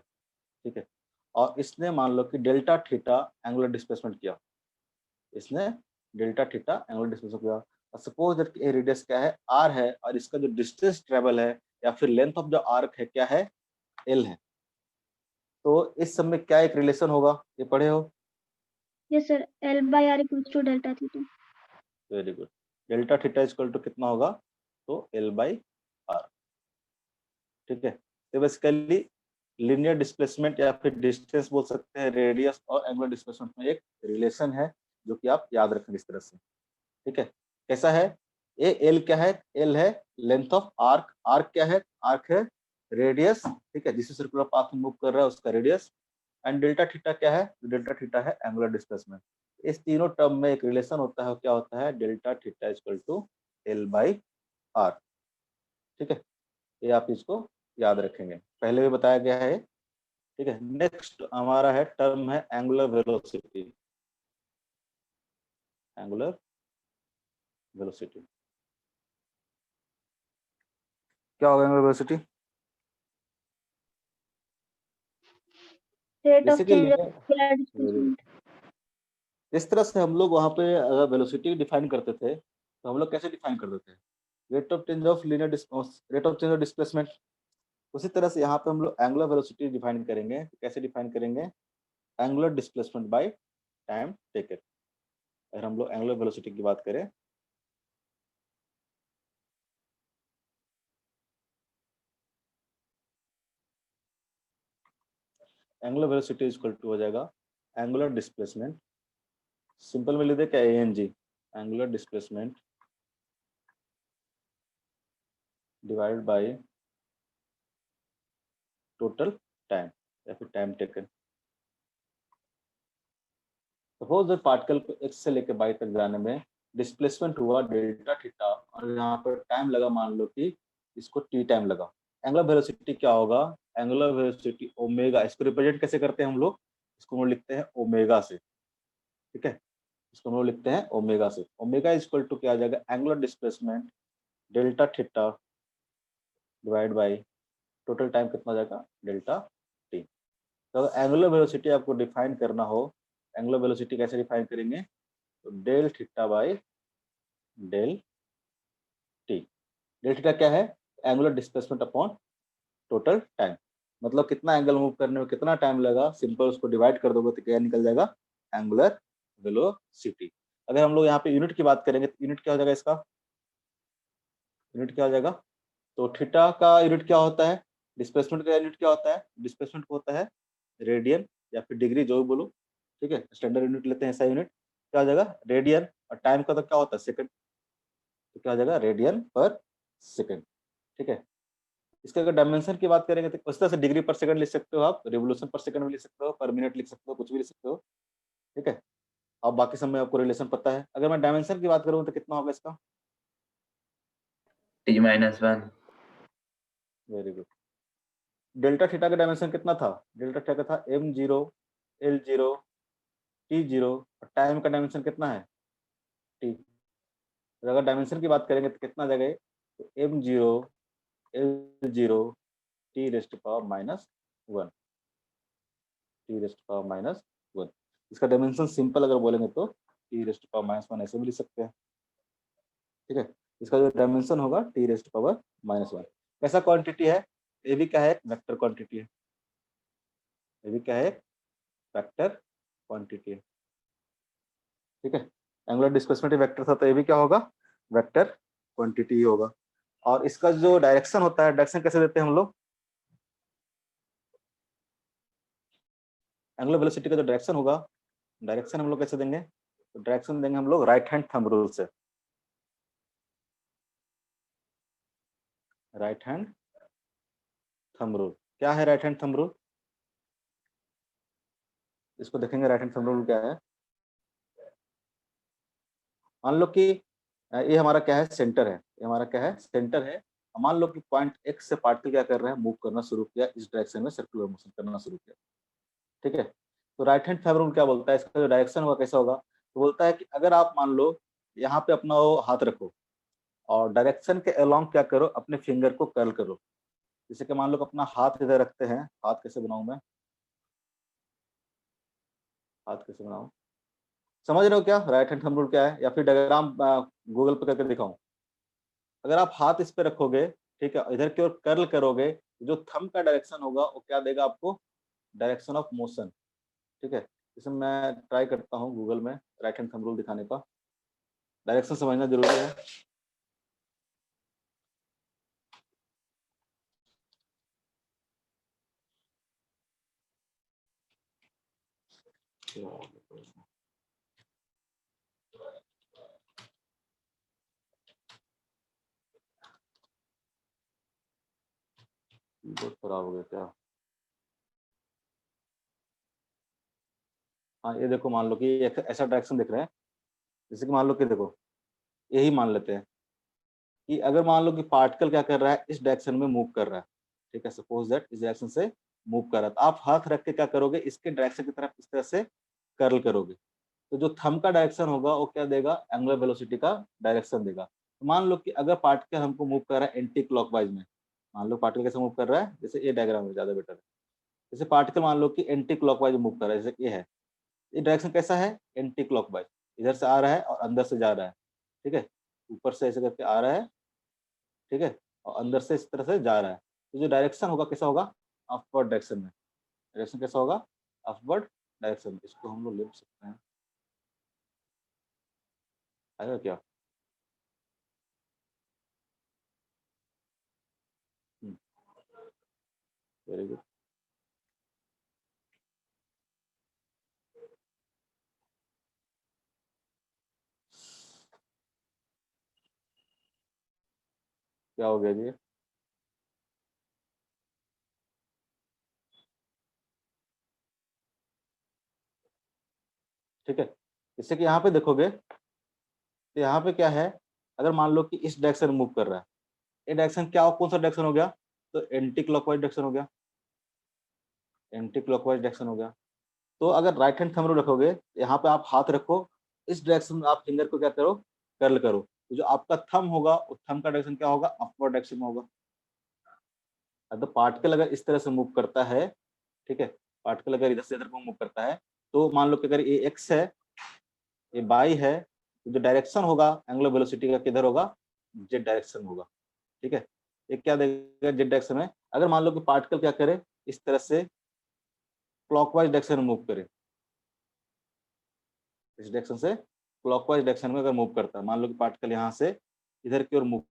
ठीक है। और इसने मान लो कि डेल्टा थीटा एंगुलर डिस्प्लेसमेंट किया, इसने डेल्टा थीटा एंगुलर डिस्प्लेसमेंट किया। और सपोज दैट ए रेडियस क्या है, आर है, और इसका जो डिस्टेंस ट्रेवल है या फिर लेंथ ऑफ द आर्क है क्या है, एल है। तो इस सब में क्या एक रिलेशन होगा, ये पढ़े हो? Yes sir, L/R equals to delta theta. Very good. Delta theta equal to कितना होगा, तो एल बाई आर, ठीक है। तो बेसिकली लीनियर डिस्प्लेसमेंट या फिर डिस्टेंस बोल सकते हैं, रेडियस और एंगुलर डिस्प्लेसमेंट में एक रिलेशन है जो कि आप याद रखेंगे इस तरह से, ठीक है। कैसा है, ए एल क्या है, एल है लेंथ ऑफ आर्क, आर्क क्या है, आर्क है रेडियस, ठीक है, जिससे सर्कुलर पाथ में मूव कर रहा है उसका रेडियस। एंड डेल्टा थीटा क्या है, डेल्टा थीटा है एंगुलर डिस्प्लेसमेंट। इस तीनों टर्म में एक रिलेशन होता है, क्या होता है, delta theta equal to L by are, ठीक है। ये आप इसको याद रखेंगे, पहले भी बताया गया है, ठीक है। नेक्स्ट हमारा है टर्म है एंगुलर वेलोसिटी, एंगुलर वेलोसिटी क्या होगा, एंगुलर वेलोसिटी रेट ऑफ जैसे कि change of linear- angular displacement. जिस तरह से हम लोग वहां पे अगर वेलोसिटी डिफाइन करते थे, तो हम लोग कैसे डिफाइन करते थे, rate of change of linear rate of change of displacement. उसी तरह से यहाँ पे हम लोग एंगुलर वेलोसिटी डिफाइन करेंगे, कैसे डिफाइन करेंगे, angular displacement bye time taken. अगर हम लोग एंगुलर वेलोसिटी की बात करें, एंगुलर वेलोसिटी इक्वल टू हो जाएगा एंगुलर डिस्प्लेसमेंट, सिंपल में लिख दे क्या, ANG, angular displacement divided by total time या फिर टाइम टेकन। सपोज पार्टिकल को एक्स से लेकर बाई तक जाने में डिस्प्लेसमेंट हुआ डेल्टा थीटा, और यहाँ पर टाइम लगा, मान लो कि इसको टी टाइम लगा। एंगुलर वेलोसिटी क्या होगा, एंगुलर वेलोसिटी ओमेगा, इसको रिप्रेजेंट कैसे करते हैं हम लोग, इसको हम लोग लिखते हैं ओमेगा से, ठीक है। इसको हम लोग लिखते हैं ओमेगा से। ओमेगा इज इक्वल टू क्या आ जाएगा, angular displacement delta theta divide by total time कितना हो जाएगा, डेल्टा टी। तो एंगुलर वेलोसिटी आपको डिफाइन करना हो, एंगुलर वेलोसिटी कैसे डिफाइन करेंगे, तो del theta by del T. Del theta क्या है, angular displacement upon total time, मतलब कितना एंगल मूव करने में कितना टाइम लगा, सिंपल उसको डिवाइड कर दोगे तो क्या निकल जाएगा, एंगुलर वेलोसिटी। अगर हम लोग यहाँ पे यूनिट की बात करेंगे तो यूनिट क्या हो जाएगा इसका, यूनिट क्या हो जाएगा, तो थीटा का यूनिट क्या होता है, डिस्प्लेसमेंट का यूनिट क्या होता है, डिस्प्लेसमेंट को होता है रेडियन या फिर डिग्री, जो भी बोलो, ठीक है। स्टैंडर्ड यूनिट लेते हैं ऐसा यूनिट, क्या हो जाएगा रेडियन, और टाइम का तो क्या होता है सेकंड, तो क्या हो जाएगा रेडियन पर सेकंड, ठीक है। इसके अगर डायमेंशन की बात करेंगे तो उस तरह से डिग्री पर सेकंड लिख सकते हो आप, रिवोल्यूशन पर सेकंड भी लिख सकते हो, पर मिनट लिख सकते हो, कुछ भी लिख सकते हो, ठीक है। अब बाकी सब में आपको रिलेशन पता है। अगर मैं डायमेंशन की बात करूँ तो कितना होगा इसका, T-1। Very good. Delta theta का डायमेंशन कितना था, डेल्टा थीटा का था m0 l0 t0, और टाइम का डायमेंशन कितना है t। तो अगर डायमेंशन की बात करेंगे तो कितना आ जाएगा ये? तो m0 l0 t rest power minus 1, T rest power minus 1। इसका डायमेंशन सिंपल अगर बोलेंगे तो टी रेस्ट पावर माइनस 1 ऐसे भी लिख सकते हैं, ठीक है। इसका जो डायमेंशन होगा टी रेस्ट पावर माइनस 1। कैसा क्वांटिटी है, ये भी क्या है, वेक्टर क्वांटिटी है, ये भी क्या है, वेक्टर क्वांटिटी है, ठीक है। एंगुलर डिस्प्लेसमेंट वेक्टर था, तो ये भी क्या होगा, वेक्टर क्वांटिटी ही होगा। और इसका जो डायरेक्शन होता है, डायरेक्शन कैसे देते हैं हम लोग, एंगुलर वेलोसिटी का जो डायरेक्शन होगा, डायरेक्शन हम लोग कैसे देंगे, तो डायरेक्शन देंगे हम लोग राइट हैंड थंब रूल से, राइट हैंड थंब रूल। क्या है राइट हैंड थंब रूल, इसको देखेंगे राइट हैंड थंब रूल क्या है। मान लो कि ये हमारा क्या है, सेंटर है, ये हमारा क्या है, सेंटर है। मान लो कि पॉइंट एक्स से पार्टिकल क्या कर रहा है, मूव करना शुरू किया, इस डायरेक्शन में सर्कुलर मोशन करना शुरू किया, ठीक है। तो राइट हैंड फेवर रूल क्या बोलता है, इसका जो डायरेक्शन होगा कैसा होगा, तो बोलता है कि अगर आप मान लो यहाँ पे अपना वो हाथ रखो और डायरेक्शन के अलोंग क्या करो, अपने फिंगर को कर्ल करो। जैसे कि मान लो कि अपना हाथ इधर रखते हैं, हाथ कैसे बनाऊं मैं, हाथ कैसे बनाऊं, समझ रहे हो क्या राइट हैंड थंब रूल क्या है, या फिर डायग्राम गूगल पे करके दिखाऊं। अगर आप हाथ इस पे रखोगे, ठीक है, इधर की ओर कर्ल करोगे, जो थंब का डायरेक्शन होगा वो क्या देगा आपको, डायरेक्शन ऑफ मोशन, ठीक है। इसमें मैं ट्राई करता हूँ गूगल में राइट हैंड थंब रूल दिखाने का, डायरेक्शन समझना जरूरी है। कीबोर्ड खराब हो गया क्या, हाँ ये देखो, मान लो कि ऐसा डायरेक्शन दिख रहा है, जैसे कि मान लो कि देखो, यही मान लेते हैं कि अगर मान लो कि पार्टिकल क्या कर रहा है, इस डायरेक्शन में मूव कर रहा है, ठीक है, सपोज दैट इस डायरेक्शन से मूव कर रहा है, तो आप हाथ रख के क्या करोगे, इसके डायरेक्शन की तरफ इस तरह से कर्ल करोगे, तो जो थंब का डायरेक्शन होगा वो क्या देगा, एंगुलर वेलोसिटी का डायरेक्शन देगा। तो मान लो कि अगर पार्टिकल हमको मूव कर रहा है एंटी क्लॉकवाइज में, मान लो पार्टिकल कैसे मूव कर रहा है, जैसे ये डायग्राम है, ज्यादा बेटर है। जैसे पार्टिकल मान लो कि एंटी क्लॉकवाइज मूव कर रहा है, जैसे ये है, ये डायरेक्शन कैसा है, एंटी क्लॉकवाइज, इधर से आ रहा है और अंदर से जा रहा है, ठीक है, ऊपर से ऐसे करके आ रहा है, ठीक है, और अंदर से इस तरह से जा रहा है। तो जो डायरेक्शन होगा कैसा होगा, अपवर्ड डायरेक्शन में, डायरेक्शन कैसा होगा, अपवर्ड डायरेक्शन। इसको हम लोग लिख सकते हैं, आएगा क्या, वेरी गुड। क्या हो गया जी, ठीक है। जैसे कि यहाँ पे देखोगे, तो यहाँ पे क्या है, अगर मान लो कि इस डायरेक्शन में मूव कर रहा है, ये डायरेक्शन क्या हो, कौन सा डायरेक्शन हो गया, तो एंटी क्लॉकवाइज डायरेक्शन हो गया, एंटी क्लॉकवाइज डायरेक्शन हो गया। तो अगर राइट हैंड थंब रूल रखोगे, यहाँ पे आप हाथ रखो, इस डायरेक्शन में आप फिंगर को क्या करो, कर्ल करो, तो जो आपका थंब होगा उस थंब का डायरेक्शन क्या होगा, अपवर्ड डायरेक्शन में होगा। अब पार्टिकल अगर इस तरह से मूव करता है, ठीक है, पार्टिकल अगर इधर से इधर को मूव करता है, तो मान लो कि अगर ये एक्स है, ये बाई है, तो जो डायरेक्शन होगा एंगुलर वेलोसिटी का किधर होगा, जेड डायरेक्शन होगा, ठीक है। ये क्या देगा, जेड डायरेक्शन में। अगर मान लो कि पार्टिकल क्या करे, इस तरह से क्लॉकवाइज डायरेक्शन में मूव करे, इस डायरेक्शन से क्लॉकवाइज डायरेक्शन में अगर मूव करता है, मान लो कि पार्टिकल यहाँ से इधर की ओर मूव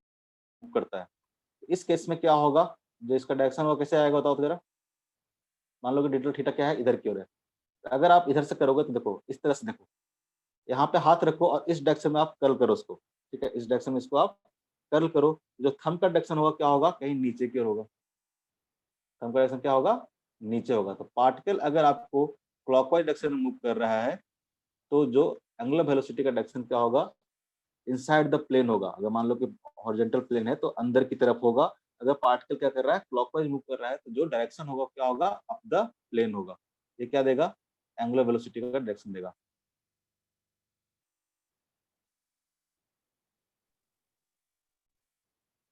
करता है, तो इस केस में क्या होगा, जो इसका डायरेक्शन होगा कैसे आएगा बताओ तो जरा। मान लो कि डिटेल थीटा क्या है, इधर की ओर है, तो अगर आप इधर से करोगे तो देखो इस तरह से, देखो यहाँ पे हाथ रखो और इस डायरेक्शन में आप कर्ल करो उसको, ठीक है, इस डायरेक्शन में इसको आप कर्ल करो, जो थंब का डायरेक्शन होगा क्या होगा, कहीं नीचे की ओर होगा, थंब का डायरेक्शन क्या होगा, नीचे होगा। तो पार्टिकल अगर आपको क्लॉकवाइज डायरेक्शन में मूव कर रहा है, तो जो एंगुलर वेलोसिटी का डायरेक्शन क्या होगा, इनसाइड द प्लेन होगा। अगर मान लो कि हॉरिजॉन्टल प्लेन है तो अंदर की तरफ होगा, अगर पार्टिकल क्या कर रहा है, क्लॉकवाइज मूव कर रहा है, तो जो डायरेक्शन होगा क्या होगा, अप द प्लेन होगा। ये क्या देगा, एंगुलर वेलोसिटी का डायरेक्शन देगा,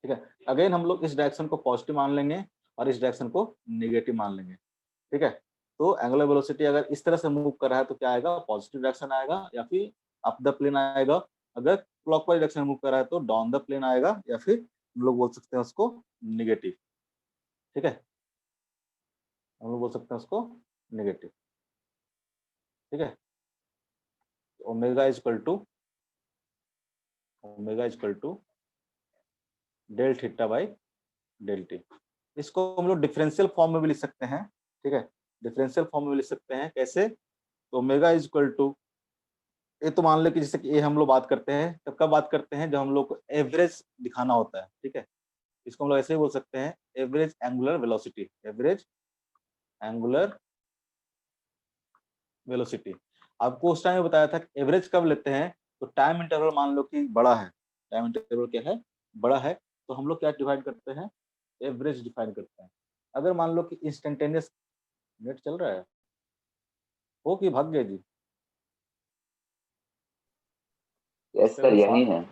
ठीक है। अगेन हम लोग इस डायरेक्शन को पॉजिटिव मान लेंगे और इस डायरेक्शन को नेगेटिव मान लेंगे, ठीक है। तो एंगुलर वेलोसिटी अगर इस तरह से मूव कर रहा है तो क्या आएगा, पॉजिटिव डायरेक्शन आएगा, या फिर अप द प्लेन आएगा। अगर क्लॉकवाइज डायरेक्शन में मूव कर रहा है तो डाउन द प्लेन आएगा, या फिर हम लोग बोल सकते हैं उसको निगेटिव, ठीक है, हम लोग बोल सकते हैं उसको नेगेटिव, ठीक है। Omega equal to, omega equal to del theta by del T. इसको हम लोग डिफरेंशियल फॉर्म में भी लिख सकते हैं, ठीक है, डिफरेंशियल फॉर्म में भी लिख सकते हैं, कैसे, तो ओमेगा इक्वल टू, ये तो मान लो कि जैसे कि ये हम लोग बात करते हैं, तब कब बात करते हैं, जब हम लोग को एवरेज दिखाना होता है, ठीक है। इसको हम लोग ऐसे ही बोल सकते हैं, average angular velocity, average angular velocity. आपको उस टाइम बताया था कि एवरेज कब लेते हैं, तो टाइम इंटरवल मान लो कि बड़ा है, टाइम इंटरवल क्या है, बड़ा है, तो हम लोग क्या डिफाइन करते हैं, एवरेज डिफाइन करते हैं। अगर मान लो कि इंस्टेंटेनियस, नेट चल रहा है हो कि भाग गया जी? इस यस तरह सर, से यही शांत, है।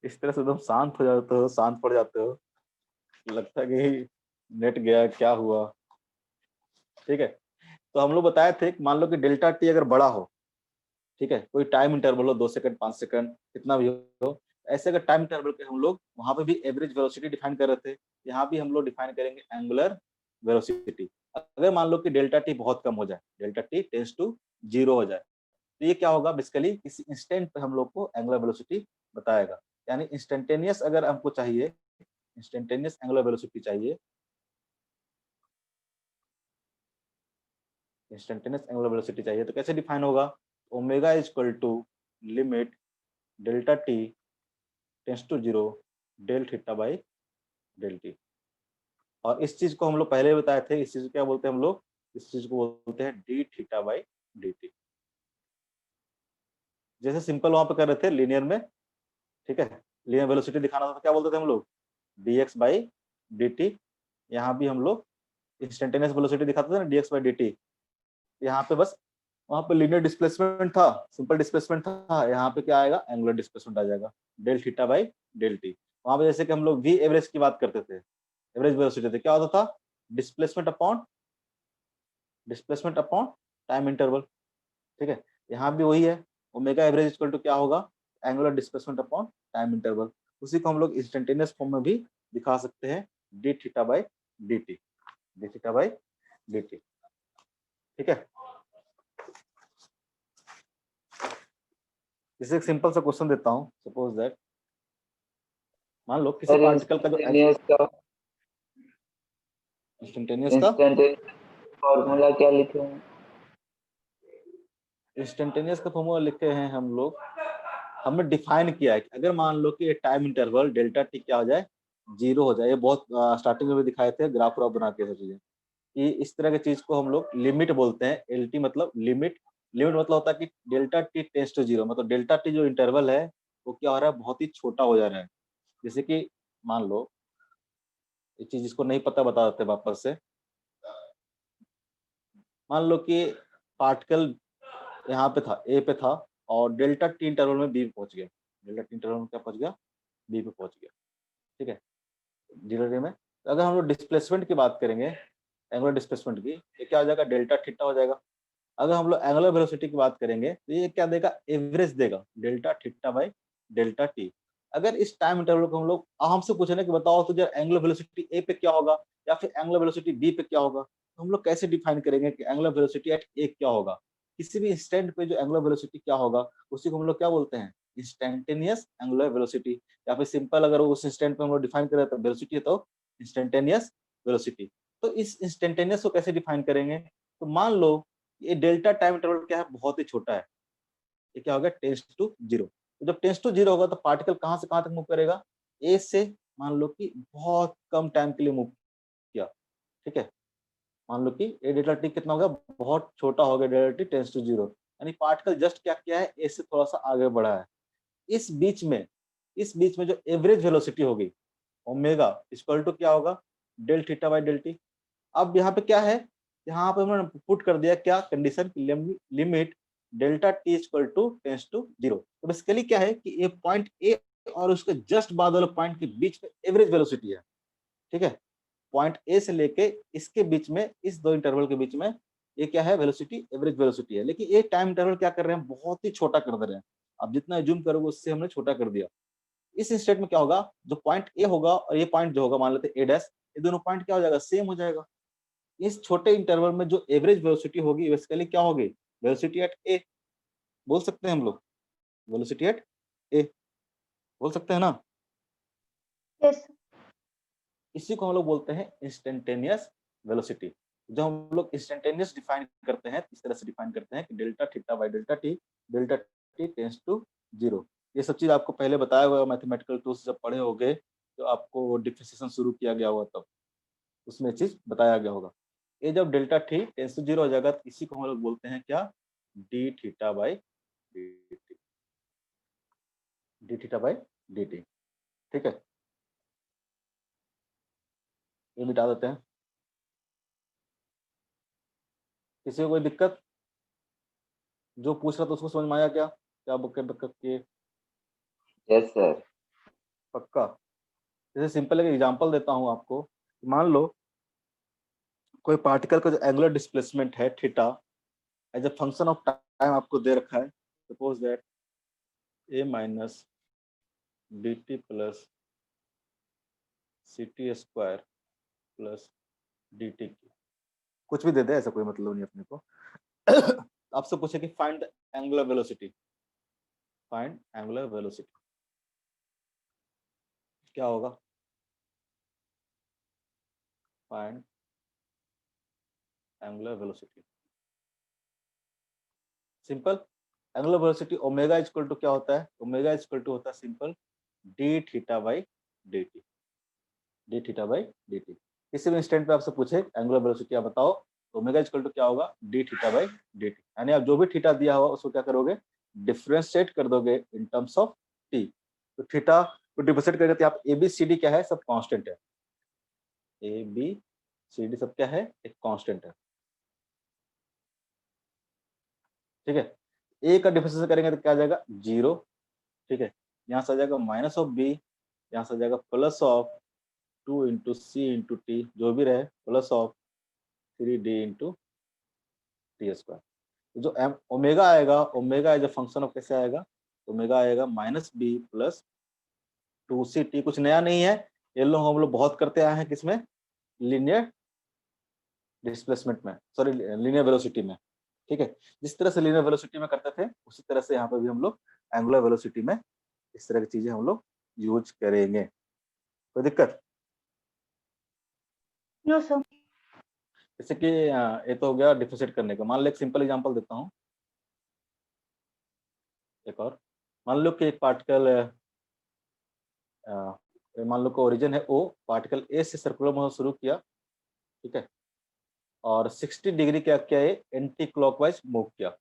इस तरह से एकदम शांत हो जाते हो, शांत पड़ जाते हो, लगता है कि नेट गया, क्या हुआ। ठीक है, तो हम लोग बताए थे कि मान लो कि डेल्टा टी अगर बड़ा हो, ठीक है, कोई टाइम इंटरवल हो 2 सेकंड 5 सेकंड कितना भी हो, ऐसे अगर टाइम इंटरवल पे हम लोग वहां पे भी एवरेज वेलोसिटी डिफाइन कर रहे थे, यहाँ भी हम लोग डिफाइन करेंगे एंगुलर वेलोसिटी। अगर मान लो कि डेल्टा टी बहुत कम हो जाए, डेल्टा टी टेंस टू 0 हो जाए, तो ये क्या होगा, बेसिकली किसी इंस्टेंट पे हम लोग को एंगुलर वेलोसिटी बताएगा। यानी इंस्टेंटेनियस अगर हमको चाहिए, इंस्टेंटेनियस एंगुलर वेलोसिटी चाहिए, इंस्टेंटेनियस एंगुलर वेलोसिटी चाहिए, तो कैसे डिफाइन होगा, omega is equal to limit delta T tends to 0 del theta by del T. और इस चीज को हम लोग पहले बताए थे, इस चीज को क्या बोलते हैं हम लोग, इस चीज को बोलते हैं D theta by D T. जैसे सिंपल वहां पे कर रहे थे लीनियर में, ठीक है, लीनियर वेलोसिटी दिखाना था तो क्या बोलते थे हम लोग, D X by D T. यहाँ भी हम लोग इंस्टेंटेनियस वेलोसिटी दिखाते थे ना, D X by D T. यहाँ पे बस, वहां पे लीनियर डिस्प्लेसमेंट था, सिंपल डिस्प्लेसमेंट था, यहाँ पे क्या आएगा, एंगुलर डिस्प्लेसमेंट आ जाएगा, del theta by del T. वहां पे जैसे कि हम लोग वी एवरेज की बात करते थे, एवरेज वेलोसिटी थे, क्या होता था, डिस्प्लेसमेंट अपॉन टाइम इंटरवल। ठीक है, यहाँ भी वही है, ओमेगा एवरेज इक्वल टू क्या होगा, angular displacement upon time interval. उसी को हम लोग इंस्टेंटेनियस फॉर्म में भी दिखा सकते हैं, D theta by D t, d theta by D T. ठीक है, इसे एक सिंपल सा क्वेश्चन देता हूँ, सपोज दैट, मान लो किसी सर पार्टिकल का जो इंस्टेंटेनियस का फॉर्मूला क्या लिखे हैं? इंस्टेंटेनियस का फॉर्मूला लिखे हैं हम लोग, हमने डिफाइन किया है कि अगर मान लो कि टाइम इंटरवल डेल्टा टी क्या हो जाए, 0 हो जाए। ये बहुत स्टार्टिंग में भी दिखाए थे, ग्राफ व्राफ बना के सब चीजें, कि इस तरह की चीज को हम लोग लिमिट बोलते हैं। एल टी मतलब लिमिट, लिमिट मतलब होता है कि डेल्टा टी टेंस टू 0, मतलब डेल्टा टी जो इंटरवल है वो क्या हो रहा है, बहुत ही छोटा हो जा रहा है। जैसे कि मान लो, ये चीज जिसको नहीं पता बता देते वापस से, मान लो कि पार्टिकल यहाँ पे था, ए पे था, और डेल्टा टी इंटरवल में बी पे पहुंच गया, डेल्टा टी इंटरवल में क्या पहुंच गया, बी पे पहुंच गया। ठीक है, जीरो डी में, तो अगर हम लोग डिस्प्लेसमेंट की बात करेंगे, एंगुलर डिस्प्लेसमेंट की, ये क्या हो जाएगा, डेल्टा थीटा हो जाएगा। अगर हम लोग एंगुलर वेलोसिटी की बात करेंगे तो ये क्या देगा, एवरेज देगा, delta theta by delta T. अगर इस टाइम इंटरवल को हम लोग हमसे पूछे ना कि बताओ तो जब एंगुलर वेलोसिटी ए पे क्या होगा या फिर एंगुलर वेलोसिटी बी पे क्या होगा, तो हम लोग कैसे डिफाइन करेंगे कि एंगुलर वेलोसिटी एट ए क्या होगा। किसी भी इंस्टेंट पे जो एंगुलर वेलोसिटी क्या होगा, उसी को हम लोग क्या बोलते हैं, इंस्टेंटेनियस एंगुलर वेलोसिटी। या फिर सिंपल अगर उस इंस्टेंट पे हम लोग डिफाइन करें तो वेलोसिटी है, तो इंस्टेंटेनियस वेलोसिटी। तो इस इंस्टेंटेनियस को कैसे डिफाइन करेंगे, तो मान लो ये डेल्टा टाइम इंटरवल क्या है, बहुत ही छोटा है, ये क्या होगा, टेंस टू 0। तो जब टेंस टू 0 होगा तो पार्टिकल कहाँ से कहाँ तक मूव करेगा, ए से मान लो कि बहुत कम टाइम के लिए मूव किया। ठीक है, मान लो कि ए डेल्टा टी कितना होगा, बहुत छोटा हो गया, डेल्टा टी टेंस टू 0, यानी पार्टिकल जस्ट क्या किया है, ए से थोड़ा सा आगे बढ़ा है। इस बीच में, इस बीच में जो एवरेज वेलोसिटी होगी, ओमेगा इक्वल टू क्या होगा, del theta by del T. अब यहाँ पे क्या है, यहाँ पे हमने पुट कर दिया क्या, condition, limit delta T equal to tends to 0। तो बेसिकली क्या है कि ये पॉइंट ए और उसके जस्ट बाद वाले पॉइंट के बीच में एवरेज वेलोसिटी है। ठीक है, पॉइंट ए से लेके इसके बीच में, इस दो इंटरवल के बीच में, ये क्या है, वेलोसिटी, एवरेज वेलोसिटी है। लेकिन ये टाइम इंटरवल क्या कर रहे हैं, बहुत ही छोटा कर दे रहे हैं। अब जितना जूम करोगे उससे हमने छोटा कर दिया। इस इंस्टेंट में क्या होगा, जो पॉइंट ए होगा और ये पॉइंट जो होगा, मान लेते हैं ए डैश, ये दोनों पॉइंट क्या हो जाएगा, सेम हो जाएगा। इस छोटे इंटरवल में जो एवरेज वेलोसिटी होगी, बेसिकली क्या होगी, वेलोसिटी एट ए, बोल सकते हैं हम लोग, वेलोसिटी एट ए, बोल सकते हैं ना। यस इसी को हम लोग बोलते हैं इंस्टेंटेनियस वेलोसिटी। जब हम लोग इंस्टेंटेनियस डिफाइन करते हैं, इस तरह से डिफाइन करते हैं कि delta theta by delta T tends to 0। ये सब चीज आपको पहले बताया हुआ, मैथमेटिकल टूल्स जब पढ़े होंगे, तो आपको डिफरेंशिएशन शुरू किया गया होगा तब उसमें चीज बताया गया होगा। ये जब डेल्टा टी टेंस टू 0 हो जाएगा, तो इसी को हम लोग बोलते हैं क्या, D theta by D t, d theta by dt। ठीक है, ये मिटा देते हैं। किसी को कोई दिक्कत? जो पूछ रहा था उसको समझ में आया क्या क्या दिक्कत की? Yes sir. पक्का? जैसे सिंपल एक एग्जांपल देता हूं आपको। मान लो कोई पार्टिकल का जो एंगुलर डिस्प्लेसमेंट है theta as a function of time आपको दे रखा है। Suppose that a minus D T plus C T square plus D T. कुछ भी दे दे, ऐसा कोई मतलब नहीं अपने को। आपसे पूछे कि find angular velocity, find angular velocity, क्या होगा? Find angular velocity, simple. Angular velocity omega equal to क्या होता है? ओमेगा इक्वल टू होता है simple d theta by D t, d theta by D t. किसी भी इंस्टेंट पे आपसे पूछे एंगुलर वेलोसिटी आप बताओ, तो ओमेगा इक्वल टू क्या होगा? D theta by D T. यानी आप जो भी थीटा दिया होगा उसको क्या करोगे? डिफरेंशिएट कर दोगे इन टर्म्स ऑफ टी। तो थीटा को डिफरेंशिएट करेंगे तो आप ए बी सी डी क्या है? सब कांस्टेंट है। ए बी सी डी सब क्या है? एक कांस्टेंट है। ठीक है, ए का डिफरेंशिएशन करेंगे तो क्या आ जाएगा? 0। ठीक है, यहाँ से आ जाएगा माइनस ऑफ बी, यहाँ से आ जाएगा plus of 2 into c into t, जो भी रहे, plus of 3d into t square. जो एम ओमेगा आएगा, omega as a function of कैसे आएगा? ओमेगा आएगा माइनस बी प्लस 2ct। कुछ नया नहीं है, ये लोग हम लोग बहुत करते आए हैं किसमें? लीनियर डिस्प्लेसमेंट में, सॉरी लीनियर वेलोसिटी में। ठीक है, जिस तरह से लीनियर वेलोसिटी में करते थे उसी तरह से यहाँ पे भी हम लोग एंगुलर वेलोसिटी में इस तरह की चीजें हम लोग यूज करेंगे। कोई दिक्कत? No sir. जैसे कि ये तो हो गया डिफरेंशिएट करने का। मान लो एक सिंपल एग्जांपल देता हूँ एक और। मान लो कि एक पार्टिकल, मान लो का ओरिजिन है ओ, पार्टिकल ए से सर्कुलर मोशन शुरू किया। ठीक है, और 60 डिग्री क्या किया? ये एंटी क्लॉकवाइज मूव किया।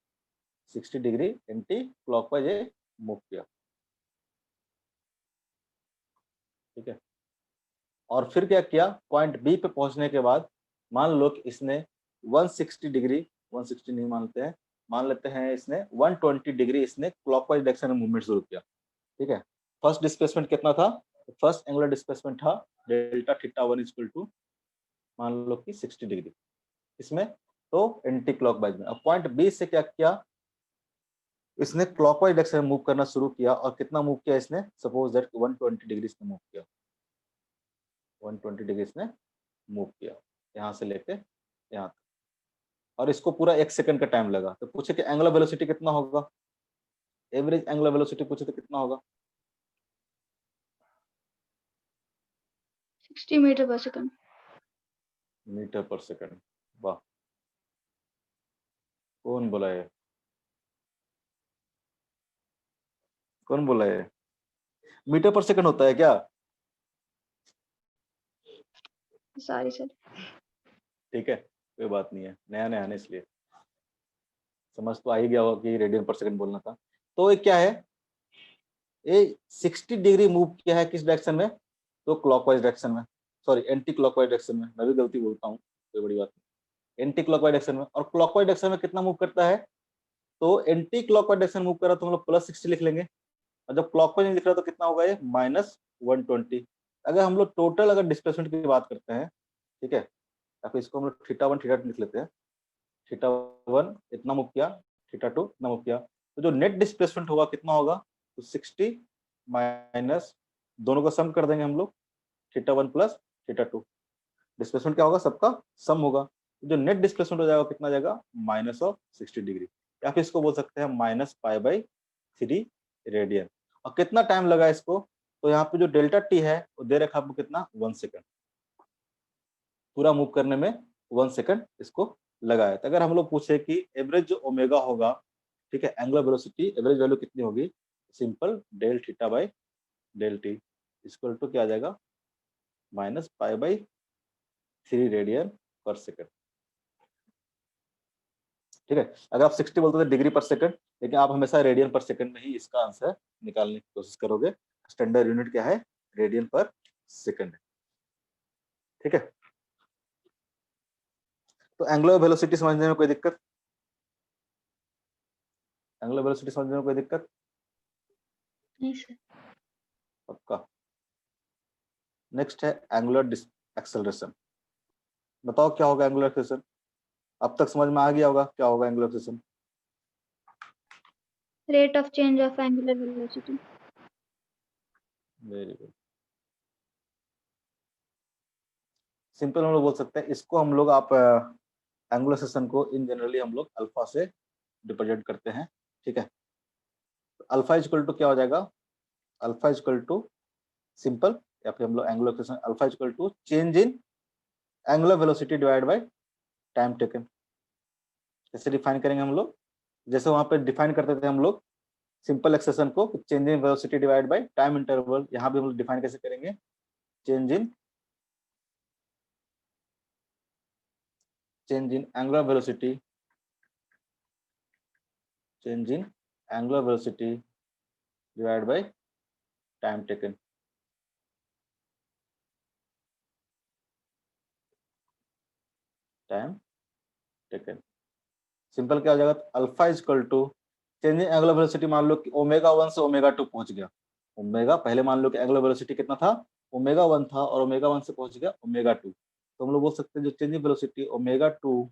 60 डिग्री एंटी क्लॉकवाइज ये मूव किया। ठीक है, और फिर क्या किया? पॉइंट बी पे पहुंचने के बाद मान लो कि इसने 160 डिग्री, 160 नहीं मानते हैं, मान लेते हैं इसने 120 डिग्री इसने क्लॉकवाइज डायरेक्शन में मूवमेंट शुरू किया। ठीक है, फर्स्ट डिस्प्लेसमेंट कितना था? फर्स्ट एंगुलर डिस्प्लेसमेंट था डेल्टा थीटा 1 इक्वल टू मान लो कि 60 डिग्री इसमें, तो एंटी क्लॉकवाइज में। अब पॉइंट बी से क्या किया? इसने क्लॉकवाइज डायरेक्शन में मूव करना शुरू किया। और कितना मूव किया इसने? सपोज दैट 120 डिग्री इसने मूव किया, 120 डिग्री इसने मूव किया यहाँ से लेके यहाँ तक, और इसको पूरा 1 सेकंड का टाइम लगा। तो पूछे कि एंगुलर वेलोसिटी कितना होगा? एवरेज एंगुलर वेलोसिटी पूछे तो कितना होगा? 60 मीटर पर सेकंड। मीटर पर सेकंड। वाह, कौन बोला है? कौन बोला है? मीटर पर सेकंड होता है क्या? Sorry sir. ठीक है, कोई बात नहीं है, नया नया है इसलिए समझ तो आ ही गया होगा कि रेडियन पर सेकंड बोलना था। तो ये क्या है? ये 60 डिग्री मूव किया है किस डायरेक्शन में? तो क्लॉकवाइज डायरेक्शन में, सॉरी एंटी क्लॉकवाइज डायरेक्शन में। मैं भी गलती बोलता हूँ, कोई बड़ी बात नहीं। एंटी क्लॉकवाइज डायरेक्शन में। और क्लॉकवाइज डायरेक्शन में कितना मूव करता है? तो एंटी क्लॉकवाइज डायरेक्शन मूव कर रहा तो हम लोग प्लस 60 लिख लेंगे, और जब क्लॉकवाइज नहीं लिख रहा तो कितना होगा? ये माइनस 120। अगर हम लोग टोटल अगर डिस्प्लेसमेंट की बात करते हैं, ठीक है, या फिर इसको हम लोग थीटा 1 थीटा 2 लिख लेते हैं। थीटा 1 इतना मूव किया, थीटा 2 इतना मूव किया, तो जो नेट डिस्प्लेसमेंट होगा कितना होगा? तो 60 माइनस, दोनों का सम कर देंगे हम लोग, थीटा 1 प्लस थीटा 2। डिस्प्लेसमेंट क्या होगा? सबका सम होगा। जो नेट डिस्प्लेसमेंट हो जाएगा कितना आ जाएगा? माइनस ऑफ 60 डिग्री, या फिर इसको बोल सकते हैं माइनस पाई बाई 3 रेडियन। और कितना टाइम लगा इसको? तो यहाँ पे जो डेल्टा टी है वो दे रखा आपको कितना? 1 सेकंड। पूरा मूव करने में 1 सेकंड इसको लगाया। तो अगर हम लोग पूछे कि एवरेज जो ओमेगा होगा, ठीक है, एंगुलर वेलोसिटी एवरेज वैल्यू कितनी होगी? Simple del theta by del t equal to क्या आ जाएगा? Minus pi by 3 radian per second. ठीक है, अगर आप 60 बोलते थे डिग्री पर सेकंड, लेकिन आप हमेशा रेडियन पर सेकंड में ही इसका आंसर निकालने की कोशिश करोगे। स्टैंडर्ड यूनिट क्या है, रेडियन पर सेकंड। ठीक है, तो एंगुलर वेलोसिटी समझने में कोई दिक्कत, एंगुलर वेलोसिटी समझने में कोई दिक्कत? नहीं सर। पक्का। नेक्स्ट है एंगुलर एक्सेलरेशन। बताओ क्या होगा एंगुलर एक्सेलरेशन? अब तक समझ में आ गया होगा क्या होगा angular acceleration? Rate of change of angular velocity. Very good. Simple हम लोग बोल सकते हैं इसको, हम लोग आप एंगुलर एक्सेलरेशन को इन जनरली हम लोग अल्फा से रिप्रेजेंट करते हैं। ठीक है, अल्फा इक्वल टू क्या हो जाएगा, अल्फा इक्वल टू सिंपल, या फिर हम लोग angular acceleration alpha equal to change in angular velocity divide by time taken. कैसे डिफाइन करेंगे हम लोग, जैसे वहां पे डिफाइन करते थे हम लोग सिंपल एक्सेलरेशन को change in velocity divide by time interval, यहाँ भी हम लोग डिफाइन कैसे करेंगे, change in angular velocity, change in angular velocity divide by time taken. Time taken simple क्या हो जाएगा, alpha equal to change in angular velocity, मान लो कि ओमेगा 1 से ओमेगा 2 पहुंच गया। ओमेगा पहले मान लो कि एंगुलर वेलोसिटी कितना था, ओमेगा 1 था, और ओमेगा 1 से पहुंच गया ओमेगा 2। तो हम लोग बोल सकते हैं जो change in velocity omega 2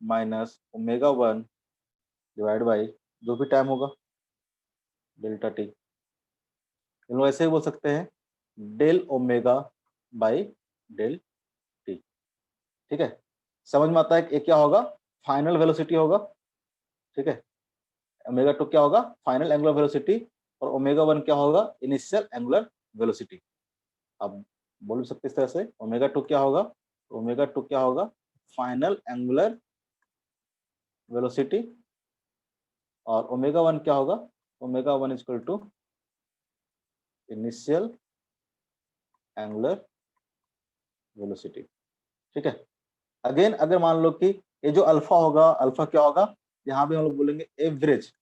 minus omega 1 divide by जो भी टाइम होगा डेल्टा टी। हम लोग ऐसे ही बोल सकते हैं del omega by del t. ठीक है, समझ में आता है कि क्या होगा, फाइनल वेलोसिटी होगा। ठीक है, ओमेगा 2 क्या होगा, फाइनल एंगुलर वेलोसिटी, और ओमेगा 1 क्या होगा, इनिशियल एंगुलर वेलोसिटी। आप बोल सकते इस तरह से, ओमेगा 2 क्या होगा, ओमेगा 2 क्या होगा, फाइनल एंगुलर वेलोसिटी, और ओमेगा 1 क्या होगा, omega 1 equal to initial angular velocity. ठीक है, अगेन अगर मान लो कि ये जो अल्फा होगा, अल्फा क्या होगा, यहाँ भी हम लोग बोलेंगे एवरेज,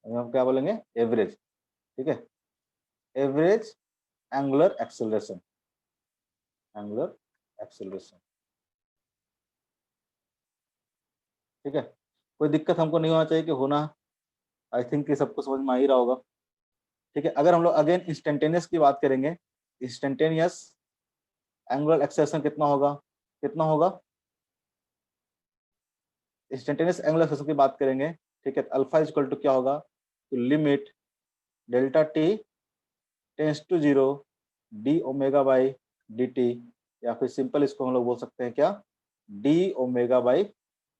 हम क्या बोलेंगे, एवरेज। ठीक है, average angular acceleration, angular acceleration. ठीक है, कोई दिक्कत हमको नहीं होना चाहिए कि होना, आई थिंक कि सबको समझ में आ ही रहा होगा। ठीक है, अगर हम लोग अगेन इंस्टेंटेनियस की बात करेंगे, इंस्टेंटेनियस एंगुलर एक्सेलरेशन कितना होगा, कितना होगा, इंस्टेंटेनियस एंगुलर एक्सेलरेशन की बात करेंगे। ठीक है, अल्फा इक्वल टू क्या होगा, तो limit delta T tends to 0 d omega by D t, या फिर सिंपल इसको हम लोग बोल सकते हैं क्या, D omega by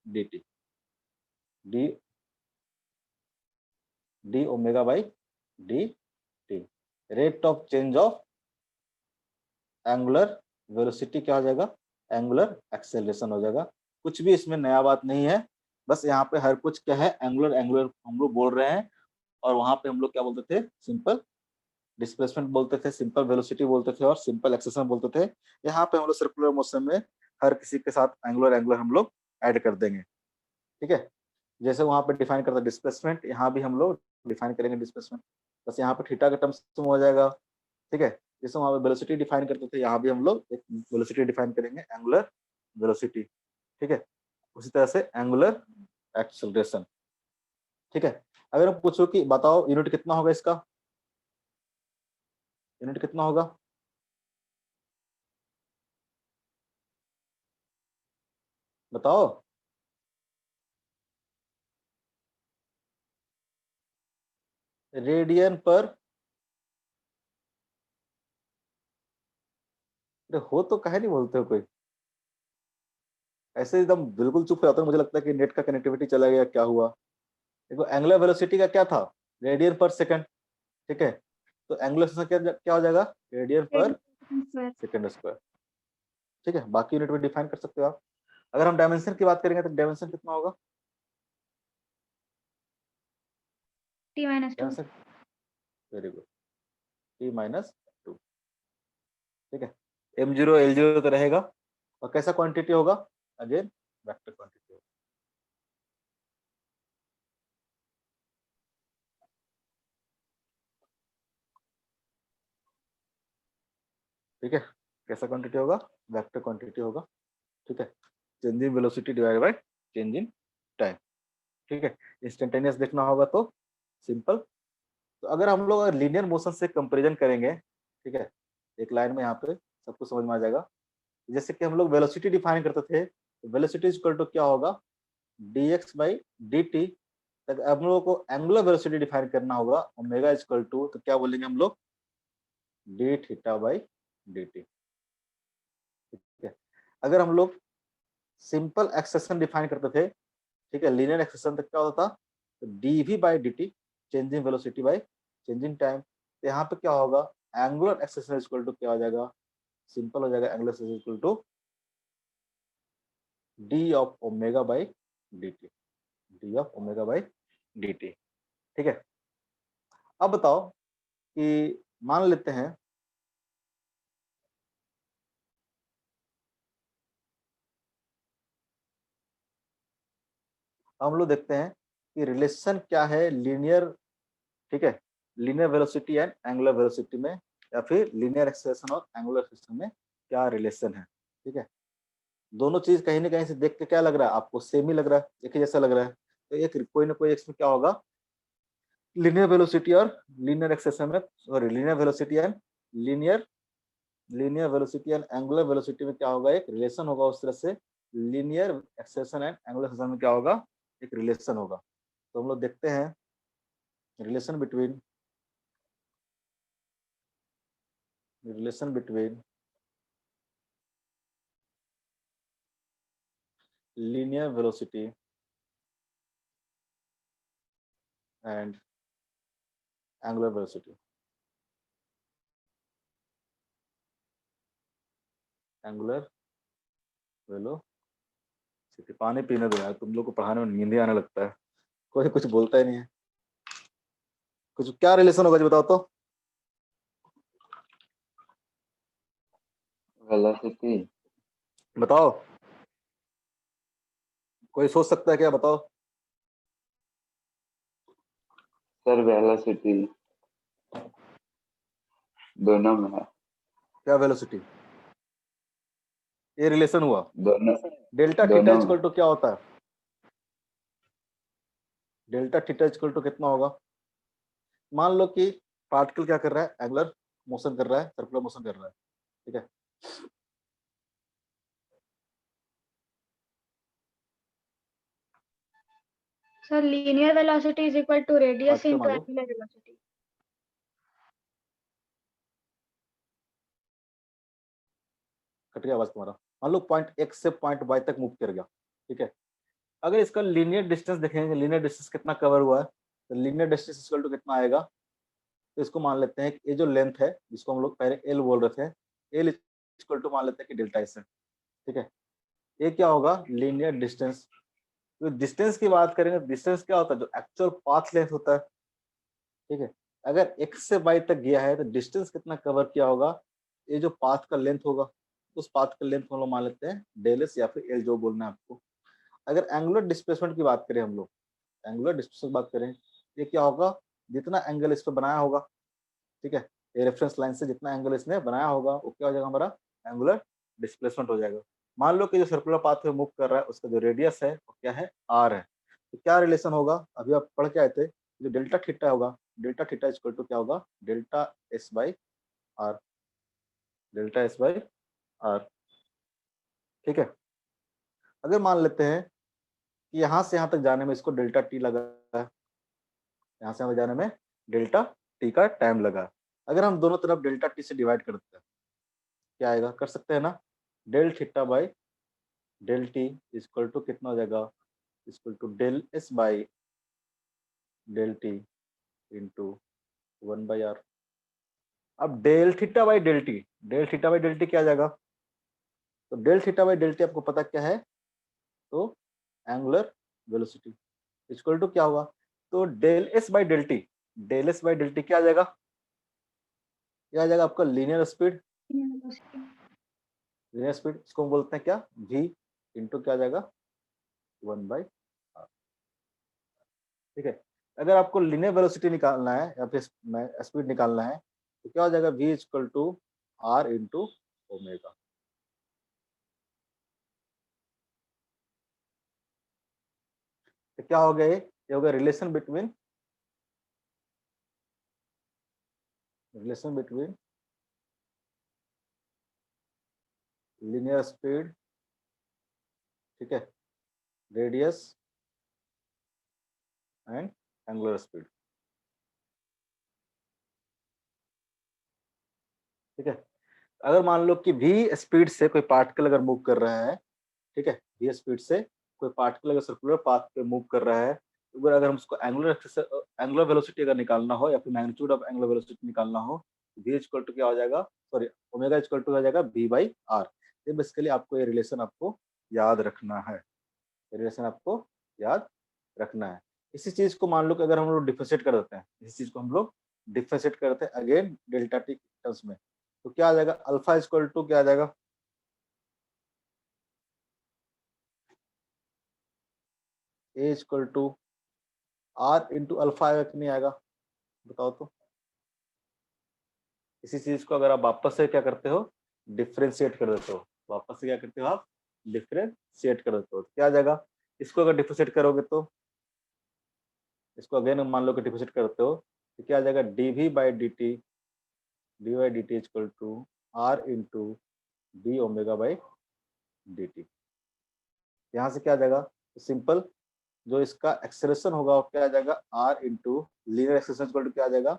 D t, D D omega by D T. Rate of change of angular velocity क्या हो जाएगा, एंगुलर एक्सेलरेशन हो जाएगा। कुछ भी इसमें नया बात नहीं है, बस यहाँ पे हर कुछ क्या है, एंगुलर एंगुलर हम लोग बोल रहे हैं, और वहां पे हम लोग क्या बोलते थे, सिंपल डिस्प्लेसमेंट बोलते थे, सिंपल वेलोसिटी बोलते थे, और सिंपल एक्सेलरेशन बोलते थे। यहाँ पे हम लोग सर्कुलर मोशन में हर किसी के साथ एंगुलर एंगुलर हम लोग ऐड कर देंगे। ठीक है, जैसे वहां पे डिफाइन करता डिस्प्लेसमेंट, यहाँ भी हम लोग डिफाइन करेंगे डिस्प्लेसमेंट, बस यहाँ पे थीटा का टर्म्स हो जाएगा। ठीक है, जैसे वहां पे वेलोसिटी डिफाइन करते थे, यहाँ भी हम लोग एक वेलोसिटी डिफाइन करेंगे, एंगुलर वेलोसिटी। ठीक है, उसी तरह से एंगुलर एक्सेलरेशन। ठीक है, अगर हम पूछो कि बताओ यूनिट कितना होगा इसका, यूनिट कितना होगा, बताओ। रेडियन पर, हो तो कहे नहीं बोलते हो कोई, ऐसे एकदम बिल्कुल चुप हो जाते हो, मुझे लगता है कि नेट का कनेक्टिविटी चला गया, क्या हुआ। देखो एंगुलर वेलोसिटी का क्या था, रेडियन पर सेकंड। ठीक है, तो एंगुलर वेलोसिटी क्या हो जाएगा, रेडियन पर सेकंड स्क्वायर। ठीक है, बाकी यूनिट में डिफाइन कर सकते हो आप। अगर हम डायमेंशन की बात करेंगे तो डायमेंशन कितना होगा, T-2। Dimension, very good, T-2। ठीक है, M0 L0 तो रहेगा, और कैसा क्वांटिटी होगा, अगेन वेक्टर क्वांटिटी होगा। ठीक है, कैसा क्वांटिटी होगा, वेक्टर क्वांटिटी होगा। ठीक है, change in velocity divided by change in time. ठीक है, इंस्टेंटेनियस देखना होगा तो सिंपल। तो अगर हम लोग लीनियर मोशन से कंपैरिजन करेंगे, ठीक है, एक लाइन में यहाँ पे सबको समझ में आ जाएगा। जैसे कि हम लोग वेलोसिटी डिफाइन करते थे, तो वेलोसिटी इज इक्वल टू क्या होगा, dx बाई dt। तक हम लोगों को एंगुलर वेलोसिटी डिफाइन करना होगा, ओमेगा इज इक्वल टू, तो क्या बोलेंगे हम लोग, d थीटा बाई dt। ठीक है, अगर हम लोग सिंपल एक्सेशन डिफाइन करते थे, ठीक है, लीनियर एक्सेशन तक क्या होता था, तो dv by dt change in velocity by change in time. तो यहाँ पे क्या होगा, एंगुलर एक्सेशन इक्वल टू क्या हो जाएगा, सिंपल हो जाएगा, angular acceleration equal to d of omega by dt, d of omega by dt। ठीक है, अब बताओ कि मान लेते हैं हम लोग देखते हैं कि रिलेशन क्या है लीनियर, ठीक है, linear velocity and angular velocity में, या फिर लीनियर एक्सेलरेशन और एंगुलर एक्सेलरेशन में क्या रिलेशन है। ठीक है, दोनों चीज कहीं ना कहीं से देख के क्या लग रहा है आपको, सेम ही लग रहा है, एक ही जैसा लग रहा है। तो एक कोई ना कोई इसमें क्या होगा, लीनियर वेलोसिटी और लीनियर एक्सेलरेशन में, sorry, linear velocity and linear linear velocity and angular velocity में क्या होगा, एक रिलेशन होगा। उस तरह से linear acceleration and angular acceleration में क्या होगा, एक रिलेशन होगा। तो हम लोग देखते हैं relation between linear velocity and angular velocity। Angular velocity, पानी पीने दो यार, तुम लोग को पढ़ाने में नींद ही आने लगता है, कोई कुछ बोलता ही नहीं है। कुछ क्या रिलेशन होगा जी बताओ तो। वेलोसिटी बताओ, कोई सोच सकता है क्या, बताओ। सर, वेलोसिटी दोनों में है। क्या वेलोसिटी, ये रिलेशन हुआ। दोनों डेल्टा थीटा दोनों इक्वल में टू क्या होता है, डेल्टा थीटा इक्वल टू कितना होगा। मान लो कि पार्टिकल क्या कर रहा है, एंगुलर मोशन कर रहा है, सर्कुलर मोशन कर रहा है। ठीक है, So linear velocity is equal to radius particle into मान लो, angular velocity. कट गया आवाज तुम्हारा। मान लो पॉइंट एक्स से पॉइंट वाई तक मूव कर गया। ठीक है, अगर इसका लीनियर डिस्टेंस देखेंगे, लीनियर डिस्टेंस कितना कवर हुआ है, तो लीनियर डिस्टेंस इक्वल टू कितना आएगा। तो इसको मान लेते हैं कि ये जो लेंथ है, जिसको हम लोग पहले एल बोल रहे थे, एल इक्वल टू मान लेते हैं कि डेल्टा एस है। ठीक है, ये क्या होगा, लीनियर डिस्टेंस। तो डिस्टेंस की बात करेंगे, डिस्टेंस क्या होता है, जो एक्चुअल पाथ लेंथ होता है। ठीक है, अगर एक्स से वाई तक गया है तो डिस्टेंस कितना कवर किया होगा, ये जो पाथ का लेंथ होगा, उस पाथ का लेंथ हम लोग मान लेते हैं डेल एस या फिर एल, जो बोलना है आपको। अगर एंगुलर डिस्प्लेसमेंट की बात करें हम लोग, एंगुलर डिस्प्लेसमेंट बात करें, ये क्या होगा, जितना एंगल इस पर बनाया होगा, ठीक है, ये रेफरेंस लाइन से जितना एंगल इसने बनाया होगा, वो क्या हो जाएगा, हमारा एंगुलर डिस्प्लेसमेंट हो जाएगा। मान लो कि जो सर्कुलर पाथ में मूव कर रहा है, उसका जो रेडियस है वो क्या है, आर है। तो क्या रिलेशन होगा, अभी आप पढ़ के आए थे, जो डेल्टा थीटा होगा, डेल्टा थीटा इक्वल टू क्या होगा, delta s by r, delta s by are. ठीक है, अगर मान लेते हैं कि यहाँ से यहाँ तक जाने में इसको डेल्टा टी लगा है, यहाँ से हमें जाने में डेल्टा टी का टाइम लगा। अगर हम दोनों तरफ डेल्टा टी से डिवाइड करते हैं, क्या आएगा, कर सकते हैं ना, del theta by del t equal to कितना हो जाएगा, equal to del s by del t into 1/r। अब del theta by del T, del theta by del t क्या आ जाएगा, तो del theta by del t आपको पता क्या है, तो एंगुलर वेलोसिटी इक्वल टू क्या हुआ, तो del s by del T, del s by del t क्या आ जाएगा, क्या आ जाएगा आपका, linear speed. Linear velocity. Linear speed इसको हम बोलते हैं क्या, v इंटू क्या आ जाएगा 1/r। ठीक है, अगर आपको लीनियर वेलोसिटी निकालना है या फिर स्पीड निकालना है, तो क्या हो जाएगा, v equal to r into omega. तो क्या हो गया, ये हो गया रिलेशन बिटवीन लीनियर स्पीड, ठीक है, रेडियस एंड एंगुलर स्पीड। ठीक है, अगर मान लो कि v स्पीड से कोई पार्टिकल अगर मूव कर रहा है, ठीक है, v स्पीड से कोई पार्टिकल अगर सर्कुलर पाथ पे मूव कर रहा है, तो अगर हम उसको एंगुलर वेलोसिटी अगर निकालना हो या फिर मैग्नीट्यूड ऑफ एंगुलर वेलोसिटी निकालना हो, v इक्वल टू क्या हो जाएगा, सॉरी ओमेगा इक्वल टू हो जाएगा v बाई आर। ये बेसिकली आपको ये रिलेशन आपको याद रखना है, रिलेशन आपको याद रखना है। इसी चीज को मान लो कि अगर हम लोग डिफरेंशिएट कर देते हैं, इसी चीज को हम लोग डिफरेंशिएट करते हैं अगेन डेल्टा टी टर्म्स में, तो क्या आ जाएगा, अल्फा इक्वल टू क्या आ जाएगा, a equal to r into alpha आएगा कि नहीं आएगा, बताओ तो। इसी चीज को अगर आप वापस से क्या करते हो, डिफरेंशिएट कर देते हो, वापस से क्या करते हो आप, डिफरेंशिएट कर देते हो, क्या आ जाएगा, इसको अगर डिफरेंशिएट करोगे तो, इसको अगेन मान लो कि डिफरेंशिएट करते हो, तो क्या आ जाएगा, d v by D t equal to r into d omega by D T. यहाँ से क्या आ जाएगा, सिंपल जो इसका एक्सेलरेशन होगा वो क्या आ जाएगा, r into linear acceleration equal to क्या आ जाएगा,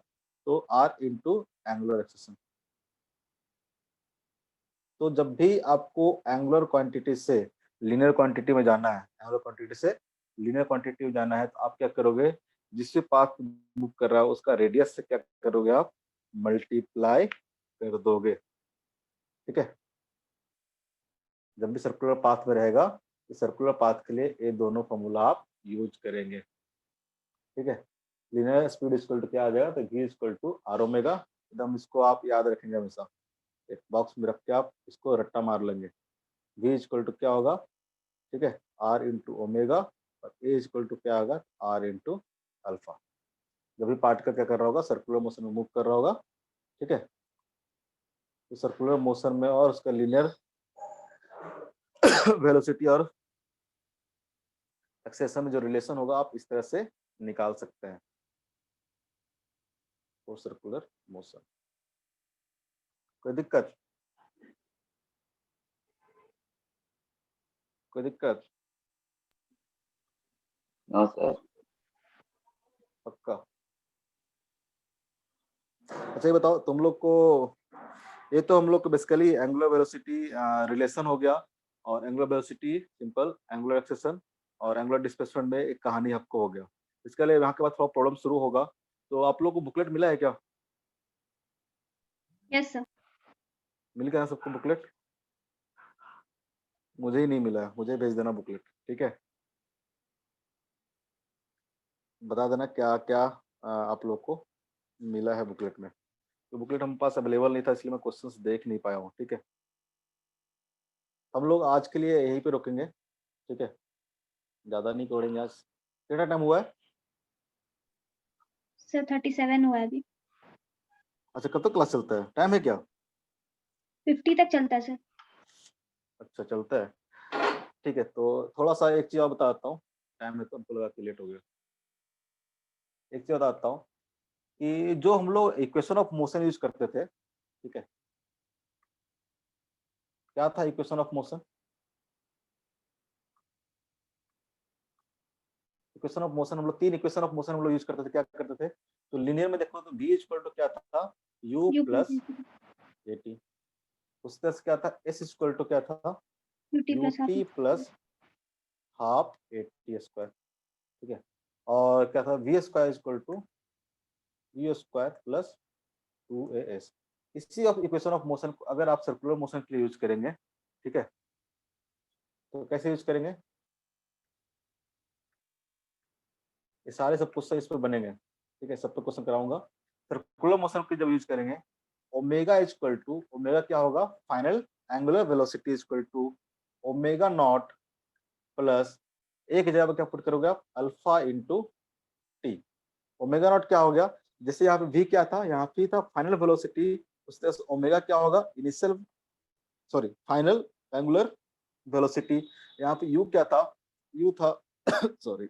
तो आर इंटू एंगुलर एक्सेलरेशन। तो जब भी आपको एंगुलर क्वांटिटी से लीनियर क्वांटिटी में जाना है, एंगुलर क्वांटिटी से लीनियर क्वांटिटी में जाना है, तो आप क्या करोगे, जिससे पाथ मूव कर रहा है उसका रेडियस से क्या करोगे, आप मल्टीप्लाई कर दोगे। ठीक है, जब भी सर्कुलर पाथ में रहेगा, तो सर्कुलर पाथ के लिए ये दोनों फॉर्मूला आप यूज करेंगे। ठीक है, लीनियर स्पीड इक्वल टू क्या आ जाएगा, तो v equal to r omega, एकदम इसको आप याद रखेंगे हमेशा, एक बॉक्स में रख के आप इसको रट्टा मार लेंगे। v इक्वल टू क्या होगा, ठीक है, r इंटू ओमेगा, और a इक्वल टू क्या होगा, r इंटू अल्फा। जब भी पार्टिकल क्या कर रहा होगा, सर्कुलर मोशन में मूव कर रहा होगा, ठीक है, तो सर्कुलर मोशन में और उसका लीनियर वेलोसिटी और एक्सेलरेशन में जो रिलेशन होगा, आप इस तरह से निकाल सकते हैं फॉर सर्कुलर मोशन। कोई दिक्कत, कोई दिक्कत, नो सर। पक्का। अच्छा ये बताओ तुम लोग को, ये तो हम लोग को बेसिकली एंगुलर वेलोसिटी रिलेशन हो गया, और angular velocity simple, angular acceleration और एंगुलर डिस्प्लेसमेंट में एक कहानी आपको हो गया। इसके लिए यहाँ के बाद थोड़ा प्रॉब्लम शुरू होगा, तो आप लोग को बुकलेट मिला है क्या, यस सर। मिल गया सबको बुकलेट, मुझे ही नहीं मिला है, मुझे भेज देना बुकलेट, ठीक है, बता देना क्या क्या आप लोग को मिला है बुकलेट में। तो बुकलेट हम पास अवेलेबल नहीं था, इसलिए मैं क्वेश्चंस देख नहीं पाया हूँ। ठीक है, हम लोग आज के लिए यहीं पे रुकेंगे, ठीक है, ज्यादा नहीं छोड़ेंगे आज। कितना टाइम हुआ है सर 37 हुआ है अभी। अच्छा, कब तक क्लास चलता है, टाइम है क्या, 50 तक चलता है सर। अच्छा चलता है, ठीक है, तो थोड़ा सा एक चीज और बताता हूँ, टाइम है तो हमको लगा कि लेट हो गया। एक चीज बताता हूँ कि जो हम लोग इक्वेशन ऑफ मोशन यूज करते थे, ठीक है, क्या था equation of motion, equation of motion हम लोग तीन इक्वेशन ऑफ मोशन हम लोग यूज करते थे, क्या करते थे, तो लीनियर में देखो तो v इक्वल टू क्या था, u U plus plus at, उस तरह से क्या था, s इक्वल टू क्या था, UT plus half ut plus half at square. ठीक है, और क्या था, v square equal to v square plus 2as। इसी ऑफ इक्वेशन ऑफ मोशन को अगर आप सर्कुलर मोशन के लिए यूज करेंगे, ठीक है, तो कैसे यूज करेंगे, ये सारे सब क्वेश्चन इस पर बनेंगे, ठीक है, सब पे क्वेश्चन कराऊंगा। सर्कुलर मोशन के जब यूज करेंगे, ओमेगा इक्वल टू, ओमेगा क्या होगा, final angular velocity equal to omega naught plus, एक जगह पर क्या पुट करोगे आप, alpha into t. Omega naught क्या हो गया, जैसे यहाँ पे v क्या था, यहाँ p था फाइनल वेलोसिटी, उस तरह से ओमेगा क्या होगा, initial sorry final angular velocity. यहाँ पे यू क्या था, यू था सॉरी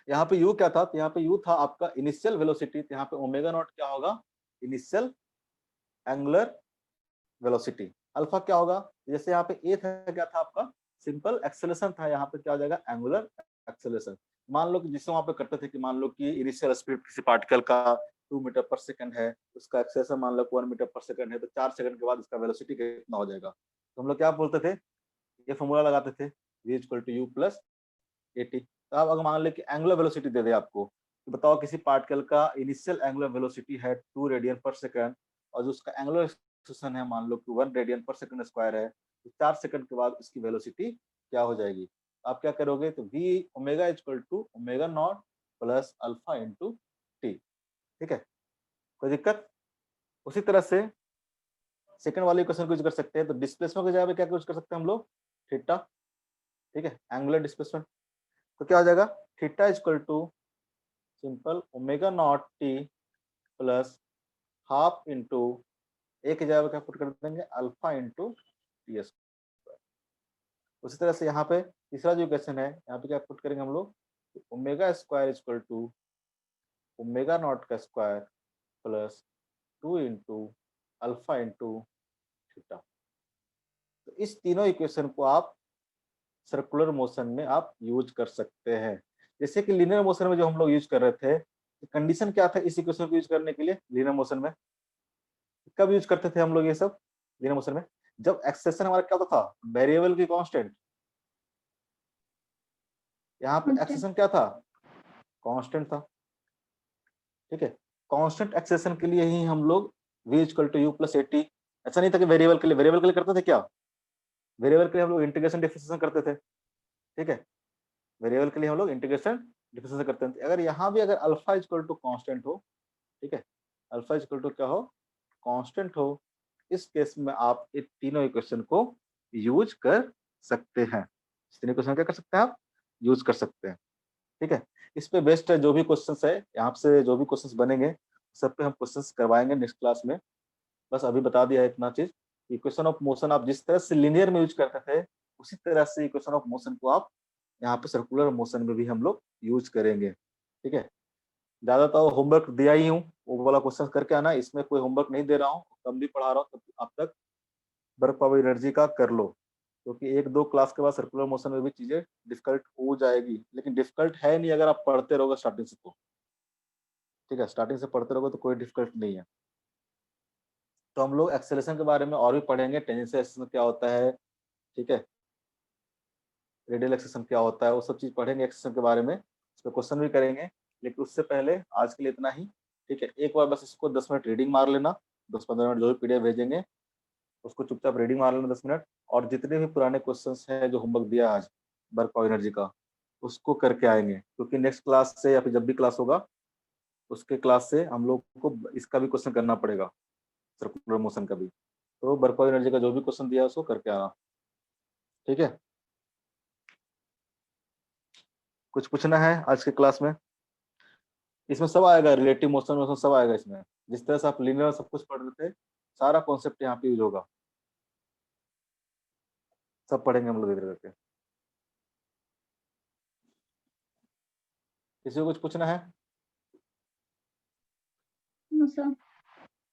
यहाँ पे यू क्या था, तो यहाँ पे यू था आपका इनिशियल वेलोसिटी, तो यहाँ पे ओमेगा नॉट क्या होगा, इनिशियल एंगुलर वेलोसिटी। अल्फा क्या होगा, जैसे यहाँ पे ए था, क्या था आपका सिंपल एक्सेलरेशन था, यहाँ पे क्या हो जाएगा एंगुलर एक्सेलरेशन। मान लो कि जिसे वहां पे करते थे कि मान लो कि इनिशियल स्पीड किसी पार्टिकल का 2 मीटर पर सेकंड है, उसका एक्सेलरेशन मान लो 1 मीटर पर सेकंड है, तो 4 सेकंड के बाद उसका वेलोसिटी कितना हो जाएगा। तो हम लोग क्या बोलते थे, ये फॉर्मूला लगाते थे v equal to u plus a t. तो आप अगर मान ले कि एंगुलर वेलोसिटी दे दे आपको, तो बताओ किसी पार्टिकल का इनिशियल एंगुलर वेलोसिटी है 2 रेडियन पर सेकंड, और जो उसका एंगुलर एक्सेलरेशन है मान लो कि 1 रेडियन पर सेकंड स्क्वायर है, तो 4 सेकंड के बाद उसकी वेलोसिटी क्या हो जाएगी। आप क्या करोगे, तो v omega equal to omega naught plus alpha into t. ठीक है, कोई दिक्कत। उसी तरह से सेकंड वाले इक्वेशन को यूज कर सकते हैं, तो डिस्प्लेसमेंट की जगह पे क्या यूज कर सकते हैं हम लोग, थीटा। ठीक है, एंगुलर डिस्प्लेसमेंट। तो क्या हो जाएगा, theta equal to simple omega naught t plus half into एक की जगह क्या पुट कर देंगे, अल्फा इंटू टी एस। उसी तरह से यहाँ पे तीसरा जो इक्वेशन है, यहाँ पे क्या पुट करेंगे हम लोग, omega square equal to omega naught का square plus 2 into alpha into theta. तो इस तीनों इक्वेशन को आप सर्कुलर मोशन में आप यूज कर सकते हैं। जैसे कि लीनियर मोशन में जो हम लोग यूज कर रहे थे, कंडीशन क्या था इस इक्वेशन को यूज करने के लिए लीनियर मोशन में, कब यूज करते थे हम लोग ये सब लीनियर मोशन में, जब एक्सेशन हमारा क्या होता था, वेरिएबल की कांस्टेंट। यहाँ पे Constant. एक्सेशन क्या था, कांस्टेंट था। ठीक है, कांस्टेंट एक्सेशन के लिए ही हम लोग v equal to u plus a t, ऐसा नहीं था कि वेरिएबल के लिए, वेरिएबल के लिए करते थे क्या, वेरिएबल के लिए हम लोग इंटीग्रेशन डिफरेंशिएशन करते थे। ठीक है, वेरिएबल के लिए हम लोग इंटीग्रेशन डिफरेंशिएशन करते थे। अगर यहाँ भी अगर अल्फा इक्वल टू कांस्टेंट हो, ठीक है, अल्फा इक्वल टू क्या हो, कांस्टेंट हो, इस केस में आप ये तीनों इक्वेशन को यूज कर सकते हैं। इस तीनों इक्वेशन क्या कर सकते हैं आप, यूज कर सकते हैं। ठीक है, इस पे बेस्ट है जो भी क्वेश्चंस है यहाँ से, जो भी क्वेश्चंस बनेंगे सब पे हम क्वेश्चंस करवाएंगे नेक्स्ट क्लास में। बस अभी बता दिया है इतना चीज, इक्वेशन ऑफ मोशन आप जिस तरह से लिनियर में यूज करते थे, उसी तरह से इक्वेशन ऑफ मोशन को आप यहाँ पे सर्कुलर मोशन में भी हम लोग यूज करेंगे। ठीक है, ज्यादातर होमवर्क दिया ही हूँ, वो वाला क्वेश्चन करके आना, इसमें कोई होमवर्क नहीं दे रहा हूँ, कम भी पढ़ा रहा हूँ, तो आप तक वर्क पावर एनर्जी का कर लो, क्योंकि एक दो क्लास के बाद सर्कुलर मोशन में भी चीजें डिफिकल्ट हो जाएगी, लेकिन डिफिकल्ट है नहीं अगर आप पढ़ते रहोगे स्टार्टिंग से तो। ठीक है, स्टार्टिंग से पढ़ते रहोगे तो कोई डिफिकल्ट नहीं है। तो हम लोग एक्सेलरेशन के बारे में और भी पढ़ेंगे, टेंजेंशियल एक्सेलरेशन क्या होता है, ठीक है, रेडियल एक्सेलरेशन क्या होता है, वो सब चीज पढ़ेंगे एक्सेलरेशन के बारे में, उस पर क्वेश्चन भी करेंगे। लेकिन उससे पहले आज के लिए इतना ही। ठीक है, एक बार बस इसको 10 मिनट रीडिंग मार लेना, 10-15 मिनट जो भी पीडीएफ भेजेंगे उसको चुपचाप रीडिंग मार लेना 10 मिनट, और जितने भी पुराने क्वेश्चंस हैं जो होमवर्क दिया आज वर्क पावर एनर्जी का, उसको करके आएंगे, क्योंकि नेक्स्ट क्लास से या फिर जब भी क्लास होगा उसके क्लास से हम लोग को इसका भी क्वेश्चन करना पड़ेगा, सर्कुलर मोशन का भी। तो वर्क पावर एनर्जी का जो भी क्वेश्चन दिया है उसको करके आना। ठीक है, कुछ पूछना है आज के क्लास में, इसमें सब आएगा, रिलेटिव मोशन वोशन सब आएगा इसमें, जिस तरह से आप लीनियर सब कुछ पढ़ रहे थे सारा कॉन्सेप्ट यहाँ पे यूज होगा, सब पढ़ेंगे हम लोग इधर करके। किसी को कुछ पूछना है?